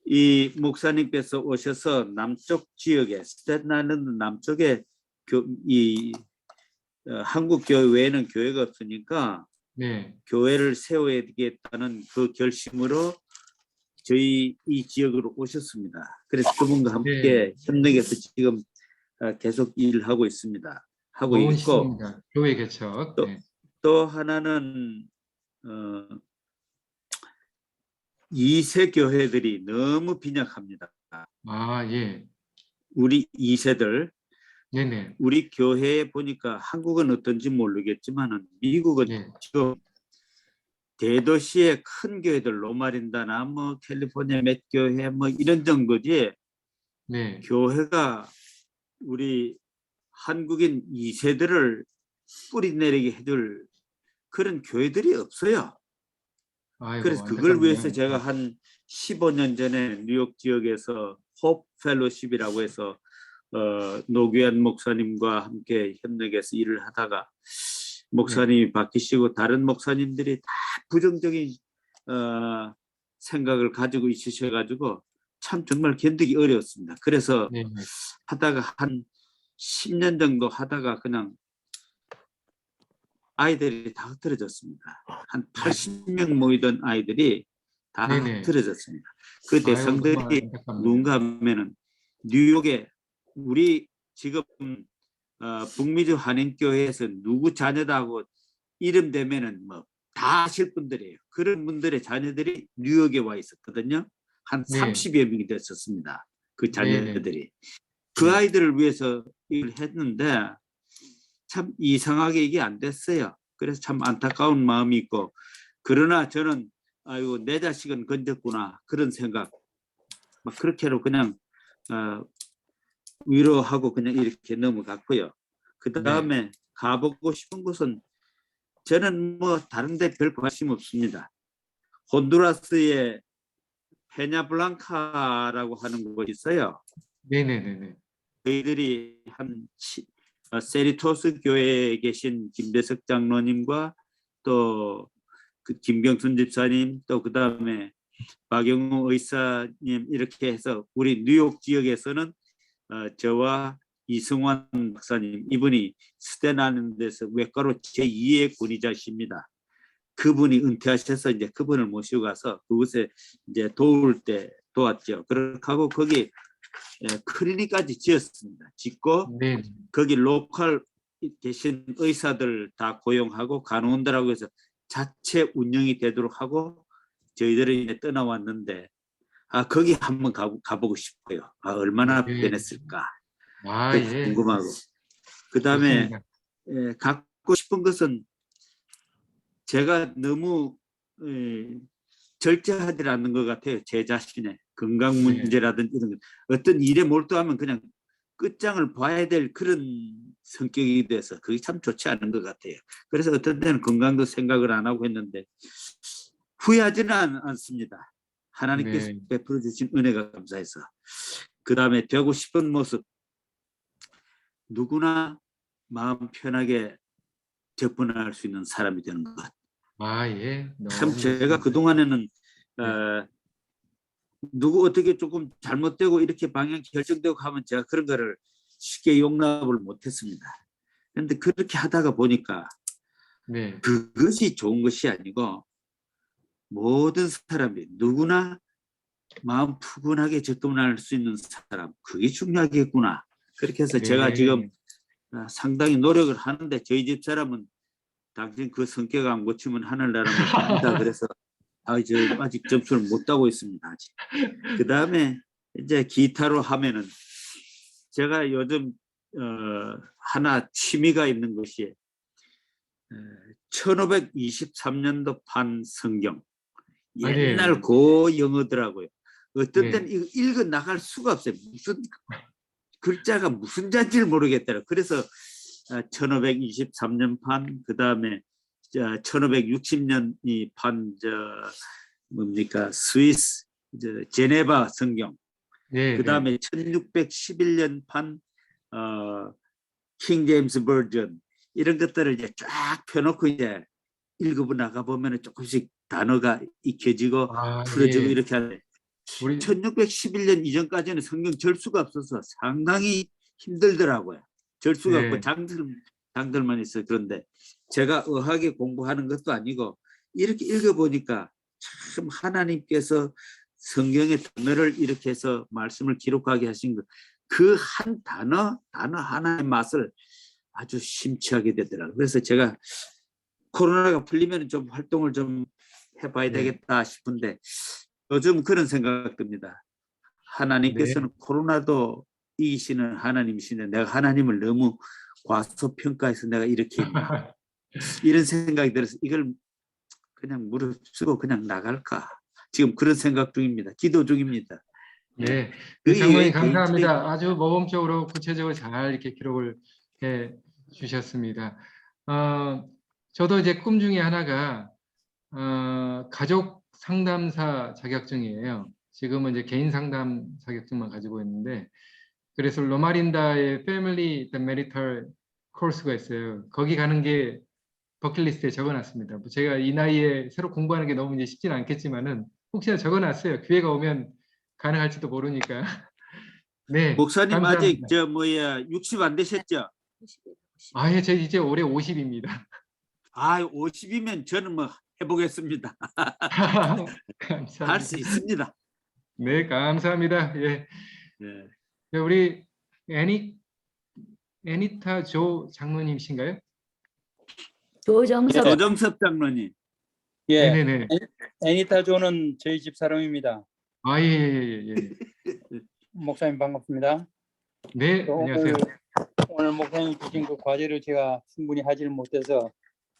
이 목사님께서 오셔서 남쪽 지역에 스태튼 아일랜드 남쪽에 한국 교회 외에는 교회가 없으니까 네. 교회를 세워야겠다는 그 결심으로 저희 이 지역으로 오셨습니다. 그래서 그분과 함께 협력해서 지금 계속 일을 하고 있습니다. 하고 좋은 있고 시입니다. 교회 개척. 네. 또 하나는 2세 교회들이 너무 빈약합니다. 아, 예. 우리 2세들 네네. 우리 교회에 보니까 한국은 어떤지 모르겠지만은 미국은 네. 지금 대도시의 큰 교회들 로마린다나 뭐 캘리포니아 몇 교회 뭐 이런 정도지 네. 교회가 우리 한국인 2세들을 뿌리내리게 해줄 그런 교회들이 없어요. 아이고, 그래서 그걸 안타깝네요. 위해서 제가 한 15년 전에 뉴욕 지역에서 홉 펠로십이라고 해서 노규환 목사님과 함께 협력해서 일을 하다가 목사님이 바뀌시고 다른 목사님들이 다 부정적인 생각을 가지고 있으셔가지고 참 정말 견디기 어려웠습니다. 그래서 네. 하다가 한 10년 정도 하다가 그냥 아이들이 다 흩어졌습니다. 한 80명 모이던 아이들이 다 네네. 흩어졌습니다. 그 아이고, 대상들이 정말 안타깝네요. 누군가 하면은 뉴욕에 우리 지금 북미주 한인교회에서 누구 자녀다 하고 이름 대면은 뭐 다 아실 분들이에요. 그런 분들의 자녀들이 뉴욕에 와 있었거든요. 한 네. 30여 명이 됐었습니다. 그 자녀들이. 네네. 그 아이들을 위해서 일을 했는데 참 이상하게 이게 안 됐어요. 그래서 참 안타까운 마음이 있고 그러나 저는 아이고 내 자식은 건졌구나 그런 생각 막 그렇게로 그냥 위로하고 그냥 이렇게 넘어갔고요. 그 다음에 가보고 싶은 곳은 저는 뭐 다른 데 별 관심 없습니다. 혼두라스에 페냐블랑카라고 하는 곳이 있어요. 네네네네. 저희들이 한 세리토스 교회에 계신 김대석 장로님과 또 그 김병순 집사님 또 그 다음에 박영우 의사님 이렇게 해서 우리 뉴욕 지역에서는 저와 이승환 박사님 이분이 스탠하는 데서 외과로 제2의 권위자십니다. 그분이 은퇴하셔서 이제 그분을 모시고 가서 그곳에 이제 도울 때 도왔죠. 그렇게 하고 거기 클리닉까지 지었습니다. 짓고 네. 거기 로컬 계신 의사들 다 고용하고 간호원들하고 해서 자체 운영이 되도록 하고 저희들이 이제 떠나왔는데 거기 한번 가보고 싶어요. 얼마나 네. 변했을까 아, 예. 궁금하고 그 다음에 좋습니다. 갖고 싶은 것은 제가 너무 절제하지 않는 것 같아요. 제 자신의 건강 문제라든지 이런 것. 어떤 일에 몰두하면 그냥 끝장을 봐야 될 그런 성격이 돼서 그게 참 좋지 않은 것 같아요. 그래서 어떤 때는 건강도 생각을 안 하고 했는데 후회하지는 않습니다. 하나님께서 베풀어 주신 은혜가 감사해서. 그 다음에 되고 싶은 모습 누구나 마음 편하게 접근할 수 있는 사람이 되는 것. 아, 예. 참 제가 그동안에는 누구 어떻게 조금 잘못되고 이렇게 방향 결정되고 하면 제가 그런 거를 쉽게 용납을 못했습니다. 그런데 그렇게 하다가 보니까 그것이 좋은 것이 아니고 모든 사람이 누구나 마음 푸근하게 접근할 수 있는 사람 그게 중요하겠구나. 그렇게 해서 제가 지금 상당히 노력을 하는데 저희 집 사람은 당신 그 성격 안 고치면 하늘나라 못 갑니다. 그래서 아직 점수를 못 따고 있습니다. 아직. 그 다음에 이제 기타로 하면은 제가 요즘 하나 취미가 있는 것이 1523년도 판 성경. 아, 네. 옛날 고 영어더라고요. 어떤 네. 때는 이거 읽어 나갈 수가 없어요. 무슨 글자가 무슨 자인지를 모르겠더라. 그래서 1523년 판, 그 다음에 1560년이 판 뭡니까 스위스 제네바 성경, 네, 그 다음에 1611년 판 킹 제임스 버전, 이런 것들을 이제 쫙 펴놓고 이제 읽어보 나가 보면 조금씩 단어가 익혀지고 아, 풀어지고 예. 이렇게 하는데 우리 1611년 이전까지는 성경 절수가 없어서 상당히 힘들더라고요. 절수가 네. 없고 장들만 있어요. 그런데 제가 의학에 공부하는 것도 아니고 이렇게 읽어보니까 참 하나님께서 성경의 단어를 이렇게 해서 말씀을 기록하게 하신 것, 그 한 단어 하나의 맛을 아주 심취하게 되더라고요. 그래서 제가 코로나가 풀리면 좀 활동을 좀 해봐야 네. 되겠다 싶은데 요즘 그런 생각 듭니다. 하나님께서는 코로나도 이기시는 하나님이신데 내가 하나님을 너무 과소평가해서 내가 이렇게 했나 이런 생각이 들어서 이걸 그냥 무릅쓰고 그냥 나갈까 지금 그런 생각 중입니다. 기도 중입니다. 네, 그 장로님 이외에 감사합니다. 아주 모범적으로 구체적으로 잘 이렇게 기록을 해 주셨습니다. 저도 이제 꿈 중에 하나가 가족 상담사 자격증이에요. 지금은 이제 개인 상담 자격증만 가지고 있는데, 그래서 로마린다의 Family Marital 코र्스가 있어요. 거기 가는 게 버킷리스트에 적어놨습니다. 제가 이 나이에 새로 공부하는 게 너무 이제 쉽지는 않겠지만은 혹시나 적어놨어요. 기회가 오면 가능할지도 모르니까. 네, 목사님 아직 감사합니다. 60 안 되셨죠? 예, 저 이제 올해 50입니다. 50이면 저는 뭐 해보겠습니다. 감사합니다. 할 수 있습니다. 네, 감사합니다. 예. 네. 네, 우리 애니타 조 장로님이신가요? 조정섭 조정섭 장로님. 예, 네네네. 애니타 조는 저희 집 사람입니다. 예, 예, 예. 목사님 반갑습니다. 네, 안녕하세요. 오늘 목사님 주신 그 과제를 제가 충분히 하지를 못해서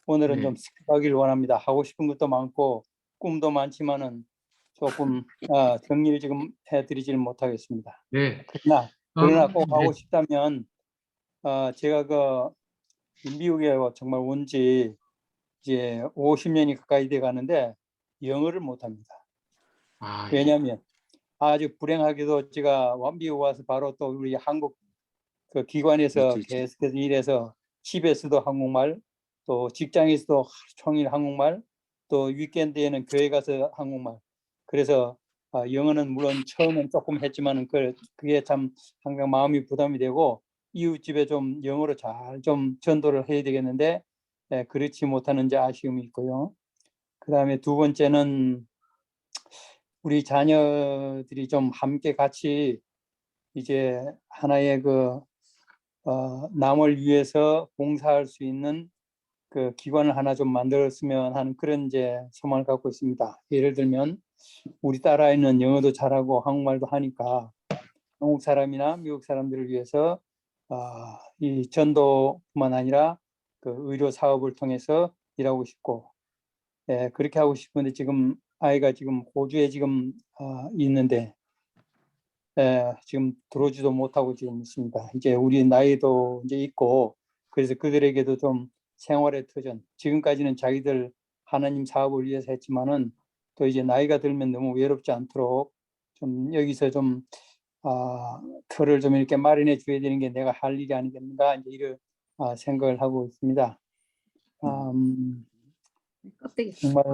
오늘은 네. 좀 스킵하기를 원합니다. 하고 싶은 것도 많고 꿈도 많지만은 조금 정리를 지금 해드리지를 못하겠습니다. 네. 그러나 꼭 하고 네. 싶다면 제가 그 미국에 정말 온 지 이제 50년이 가까이 돼 가는데 영어를 못합니다. 예. 왜냐하면 아주 불행하게도 제가 미국 와서 바로 또 우리 한국 그 기관에서 계속해서 일해서 집에서도 한국말, 또 직장에서도 하루 종일 한국말, 또 위켄드에는 교회 가서 한국말. 그래서 영어는 물론 처음엔 조금 했지만은 그게 참 항상 마음이 부담이 되고 이웃집에 좀 영어로 잘 좀 전도를 해야 되겠는데 그렇지 못하는 데 아쉬움이 있고요. 그 다음에 두 번째는 우리 자녀들이 좀 함께 같이 이제 하나의 남을 위해서 봉사할 수 있는 그 기관을 하나 좀 만들었으면 하는 그런 이제 소망을 갖고 있습니다. 예를 들면 우리 딸아이는 영어도 잘하고 한국말도 하니까 한국 사람이나 미국 사람들을 위해서 이 전도뿐만 아니라 그 의료 사업을 통해서 일하고 싶고, 그렇게 하고 싶은데 지금 아이가 지금 호주에 지금 있는데 지금 들어오지도 못하고 지금 있습니다. 이제 우리 나이도 이제 있고 그래서 그들에게도 좀 생활의 터전, 지금까지는 자기들 하나님 사업을 위해서 했지만은 또 이제 나이가 들면 너무 외롭지 않도록 좀 여기서 좀 틀을 좀 이렇게 마련해 줘야 되는 게 내가 할 일이 아니겠는가 이제 이런 생각을 하고 있습니다. 정말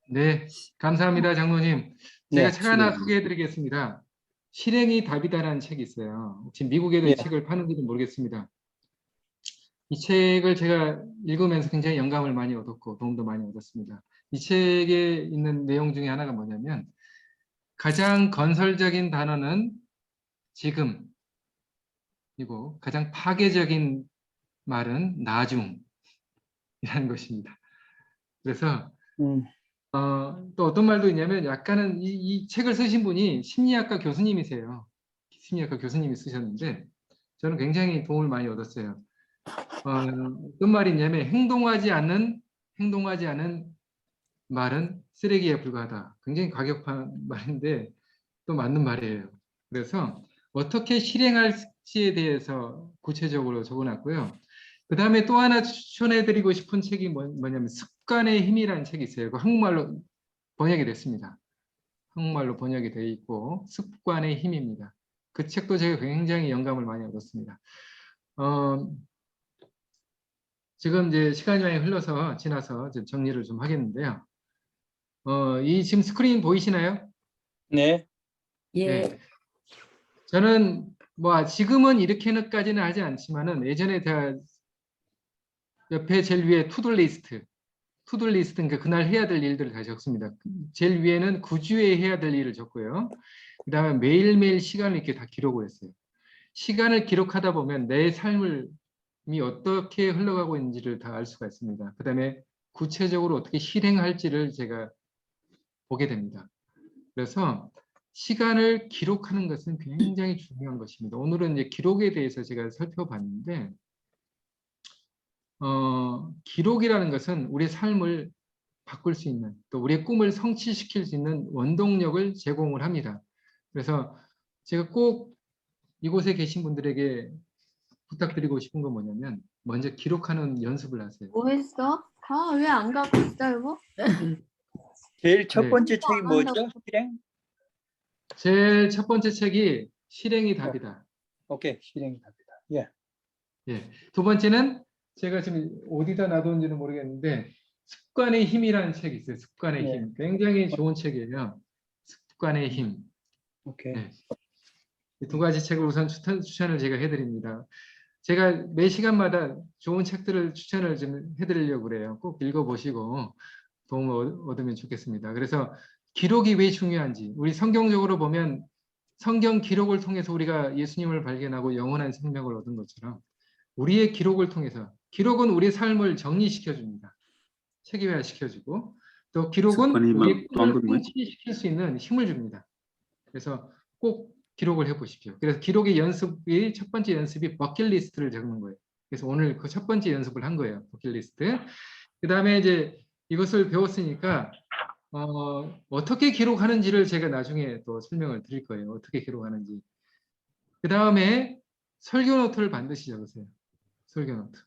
네, 감사합니다, 장로님. 제가 네, 책 하나 소개해드리겠습니다. 실행이 답이다라는 책이 있어요. 혹시 미국에도 예. 이 책을 파는지는 모르겠습니다. 이 책을 제가 읽으면서 굉장히 영감을 많이 얻었고 도움도 많이 얻었습니다. 이 책에 있는 내용 중에 하나가 뭐냐면 가장 건설적인 단어는 지금, 그리고 가장 파괴적인 말은 나중이라는 것입니다. 그래서 또 어떤 말도 있냐면 약간은 이 책을 쓰신 분이 심리학과 교수님이세요. 심리학과 교수님이 쓰셨는데 저는 굉장히 도움을 많이 얻었어요. 어떤 말이냐면 행동하지 않는 말은 쓰레기에 불과하다. 굉장히 과격한 말인데 또 맞는 말이에요. 그래서 어떻게 실행할지에 대해서 구체적으로 적어놨고요. 그 다음에 또 하나 추천해드리고 싶은 책이 뭐냐면 습관의 힘이라는 책이 있어요. 그 한국말로 번역이 됐습니다. 한국말로 번역이 되어 있고 습관의 힘입니다. 그 책도 제가 굉장히 영감을 많이 얻었습니다. 지금 이제 시간이 많이 지나서 좀 정리를 좀 하겠는데요. 이 지금 스크린 보이시나요? 네. 예. 네. 저는 뭐 지금은 이렇게까지는 하지 않지만은 예전에 제가 옆에 제일 위에 투두리스트는 그날 해야 될 일들을 다 적습니다. 제일 위에는 구주에 해야 될 일을 적고요. 그 다음에 매일매일 시간을 이렇게 다 기록을 했어요. 시간을 기록하다 보면 내 삶이 어떻게 흘러가고 있는지를 다 알 수가 있습니다. 그 다음에 구체적으로 어떻게 실행할지를 제가 보게 됩니다. 그래서 시간을 기록하는 것은 굉장히 중요한 것입니다. 오늘은 이제 기록에 대해서 제가 살펴봤는데 기록이라는 것은 우리의 삶을 바꿀 수 있는 또 우리의 꿈을 성취시킬 수 있는 원동력을 제공을 합니다. 그래서 제가 꼭 이곳에 계신 분들에게 부탁드리고 싶은 건 뭐냐면 먼저 기록하는 연습을 하세요. 뭐 했어? 왜 안 가고 있어, 여보? 제일 첫 네. 번째 책이 뭐죠? 실행? 제일 첫 번째 책이 실행이 답이다. 오케이, 실행이 답이다. 예. 예. 두 번째는 제가 지금 어디다 놔뒀는지는 모르겠는데 습관의 힘이라는 책이 있어요. 습관의 네. 힘. 굉장히 좋은 책이에요. 습관의 힘. 오케이. 네. 이 두 가지 책을 우선 추천을 제가 해드립니다. 제가 매 시간마다 좋은 책들을 추천을 좀 해드리려고 그래요. 꼭 읽어보시고 도움을 얻으면 좋겠습니다. 그래서 기록이 왜 중요한지 우리 성경적으로 보면 성경 기록을 통해서 우리가 예수님을 발견하고 영원한 생명을 얻은 것처럼 우리의 기록을 통해서 기록은 우리의 삶을 정리시켜줍니다. 체계화시켜주고 또 기록은 우리의 꿈을 성취시킬 수 있는 힘을 줍니다. 그래서 꼭 기록을 해보십시오. 그래서 기록의 연습이 첫 번째 연습이 버킷리스트를 적는 거예요. 그래서 오늘 그 첫 번째 연습을 한 거예요. 버킷리스트. 그 다음에 이제 이것을 배웠으니까 어떻게 기록하는지를 제가 나중에 또 설명을 드릴 거예요. 어떻게 기록하는지. 그 다음에 설교 노트를 반드시 적으세요. 설교 노트.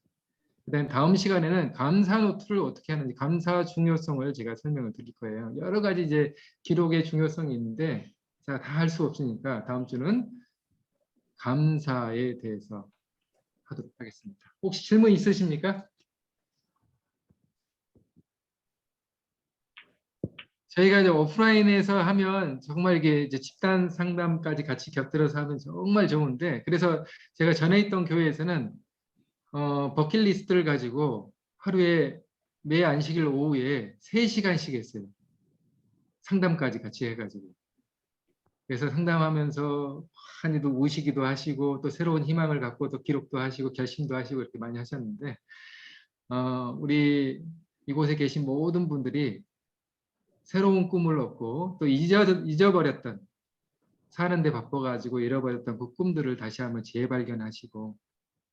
그 다음 다음 시간에는 감사 노트를 어떻게 하는지 감사 중요성을 제가 설명을 드릴 거예요. 여러 가지 이제 기록의 중요성이 있는데 제가 다 할 수 없으니까 다음 주는 감사에 대해서 하도록 하겠습니다. 혹시 질문 있으십니까? 저희가 이제 오프라인에서 하면 정말 이게 이제 집단 상담까지 같이 곁들여서 하면 정말 좋은데 그래서 제가 전에 있던 교회에서는 버킷리스트를 가지고 하루에 매 안식일 오후에 3시간씩 했어요. 상담까지 같이 해가지고. 그래서 상담하면서 한이도 우시기도 하시고 또 새로운 희망을 갖고 또 기록도 하시고 결심도 하시고 이렇게 많이 하셨는데 우리 이곳에 계신 모든 분들이 새로운 꿈을 얻고 또 잊어버렸던 사는데 바빠가지고 잃어버렸던 그 꿈들을 다시 한번 재발견하시고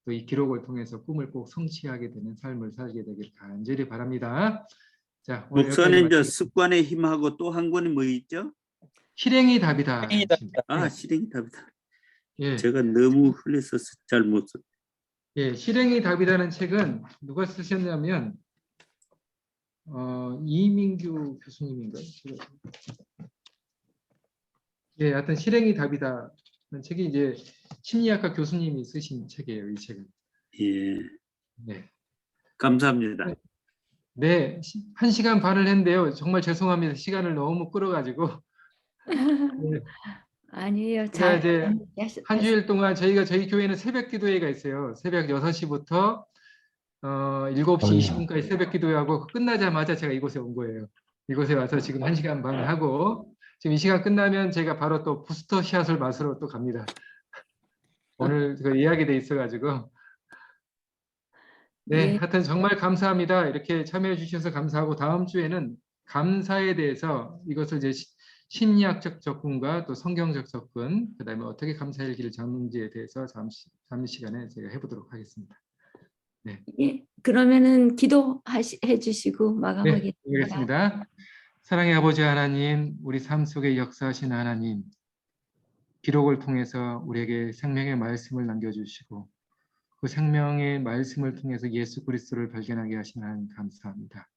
또 이 기록을 통해서 꿈을 꼭 성취하게 되는 삶을 살게 되길 간절히 바랍니다. 자, 오늘 목사님 저 습관의 힘하고 또 한 권이 뭐 있죠? 실행이 답이다. 실행이 답이다. 아, 실행이 답이다. 예. 제가 너무 흘려서 잘 못 썼. 예, 실행이 답이라는 책은 누가 쓰셨냐면 이민규 교수님인가요? 예, 하여튼 실행이 답이다. 책이 이제 심리학과 교수님이 쓰신 책이에요. 이 책은. 예. 네. 감사합니다. 네, 1시간 반을 했는데요. 정말 죄송합니다. 시간을 너무 끌어가지고. 네. 아니에요. 제가 이제 한 주일 동안 저희 교회는 새벽 기도회가 있어요. 새벽 6시부터 7시 20분까지 새벽 기도회하고 끝나자마자 제가 이곳에 온 거예요. 이곳에 와서 지금 1시간 반 하고 지금 이 시간 끝나면 제가 바로 또 부스터 샷을 맞으러 또 갑니다. 오늘 그 예약이 돼 있어가지고. 네, 예. 하여튼 정말 감사합니다. 이렇게 참여해 주셔서 감사하고 다음 주에는 감사에 대해서 이것을 이제 심리학적 접근과 또 성경적 접근, 그다음에 어떻게 감사일기를 적는지에 대해서 잠시 시간에 제가 해보도록 하겠습니다. 네. 예, 그러면은 기도해 주시고 네, 마감하겠습니다. 알겠습니다. 사랑의 아버지 하나님, 우리 삶 속에 역사하신 하나님, 기록을 통해서 우리에게 생명의 말씀을 남겨주시고 그 생명의 말씀을 통해서 예수 그리스도를 발견하게 하신 하나님 감사합니다.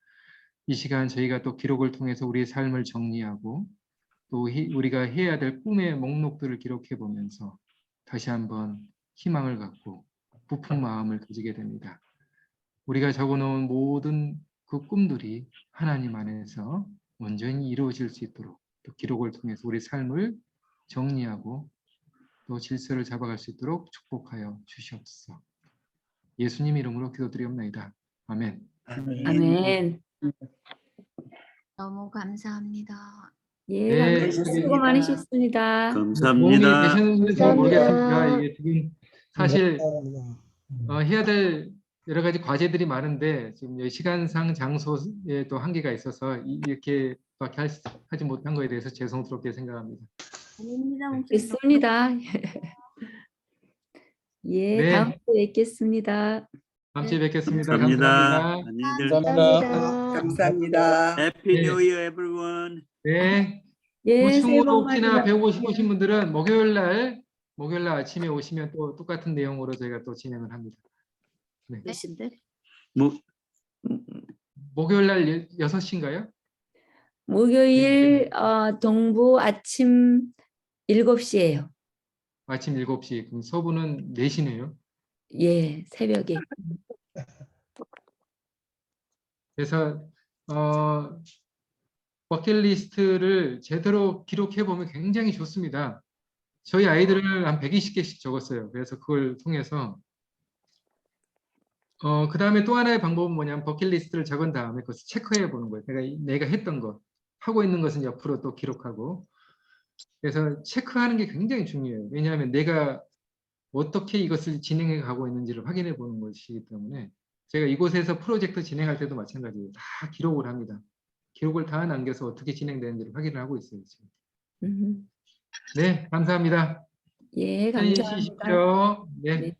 이 시간 저희가 또 기록을 통해서 우리의 삶을 정리하고 또 우리가 해야 될 꿈의 목록들을 기록해 보면서 다시 한번 희망을 갖고 부푼 마음을 가지게 됩니다. 우리가 적어놓은 모든 그 꿈들이 하나님 안에서 온전히 이루어질 수 있도록 또 기록을 통해서 우리 삶을 정리하고 또 질서를 잡아갈 수 있도록 축복하여 주시옵소서. 예수님 이름으로 기도드리옵나이다. 아멘. 아멘. 너무 감사합니다. 예, 네, 감사합니다. 수고 많으셨습니다. 도움이 감사합니다. 되셨는지 감사합니다. 모르겠습니다. 이게 지금 사실 감사합니다. 해야 될 여러 가지 과제들이 많은데 지금 시간상 장소에 또 한계가 있어서 이렇게밖에 하지 못한 거에 대해서 죄송스럽게 생각합니다. 아닙니다. 목사님. 됐습니다. 예, 네. 다음 주에 뵙겠습니다. 다음 주에 뵙겠습니다. 감사합니다. 감사합니다. 안녕히들. 감사합니다. 감사합니다. Happy 네. New Year, everyone. 네. 예, 새해 우충으로 복 많이 혹시나 배우고 받으세요. 싶으신 분들은 목요일 날 아침에 오시면 또 똑같은 내용으로 저희가 또 진행을 합니다. 몇인데? 뭐, 목요일 날 6시인가요? 목요일 동부 아침 7시예요. 아침 7시. 그럼 서부는 4시네요. 예, 새벽에. 그래서 버킷리스트를 제대로 기록해 보면 굉장히 좋습니다. 저희 아이들을 한 120개씩 적었어요. 그래서 그걸 통해서 그 다음에 또 하나의 방법은 뭐냐면 버킷리스트를 적은 다음에 그것을 체크해 보는 거예요. 내가 했던 것, 하고 있는 것은 옆으로 또 기록하고. 그래서 체크하는 게 굉장히 중요해요. 왜냐하면 내가 어떻게 이것을 진행해 가고 있는지를 확인해 보는 것이기 때문에 제가 이곳에서 프로젝트 진행할 때도 마찬가지예요. 다 기록을 합니다. 기록을 다 남겨서 어떻게 진행되는지를 확인을 하고 있어요. 지금. 네, 감사합니다. 예, 편히 감사합니다. 쉬십시오. 네. 네.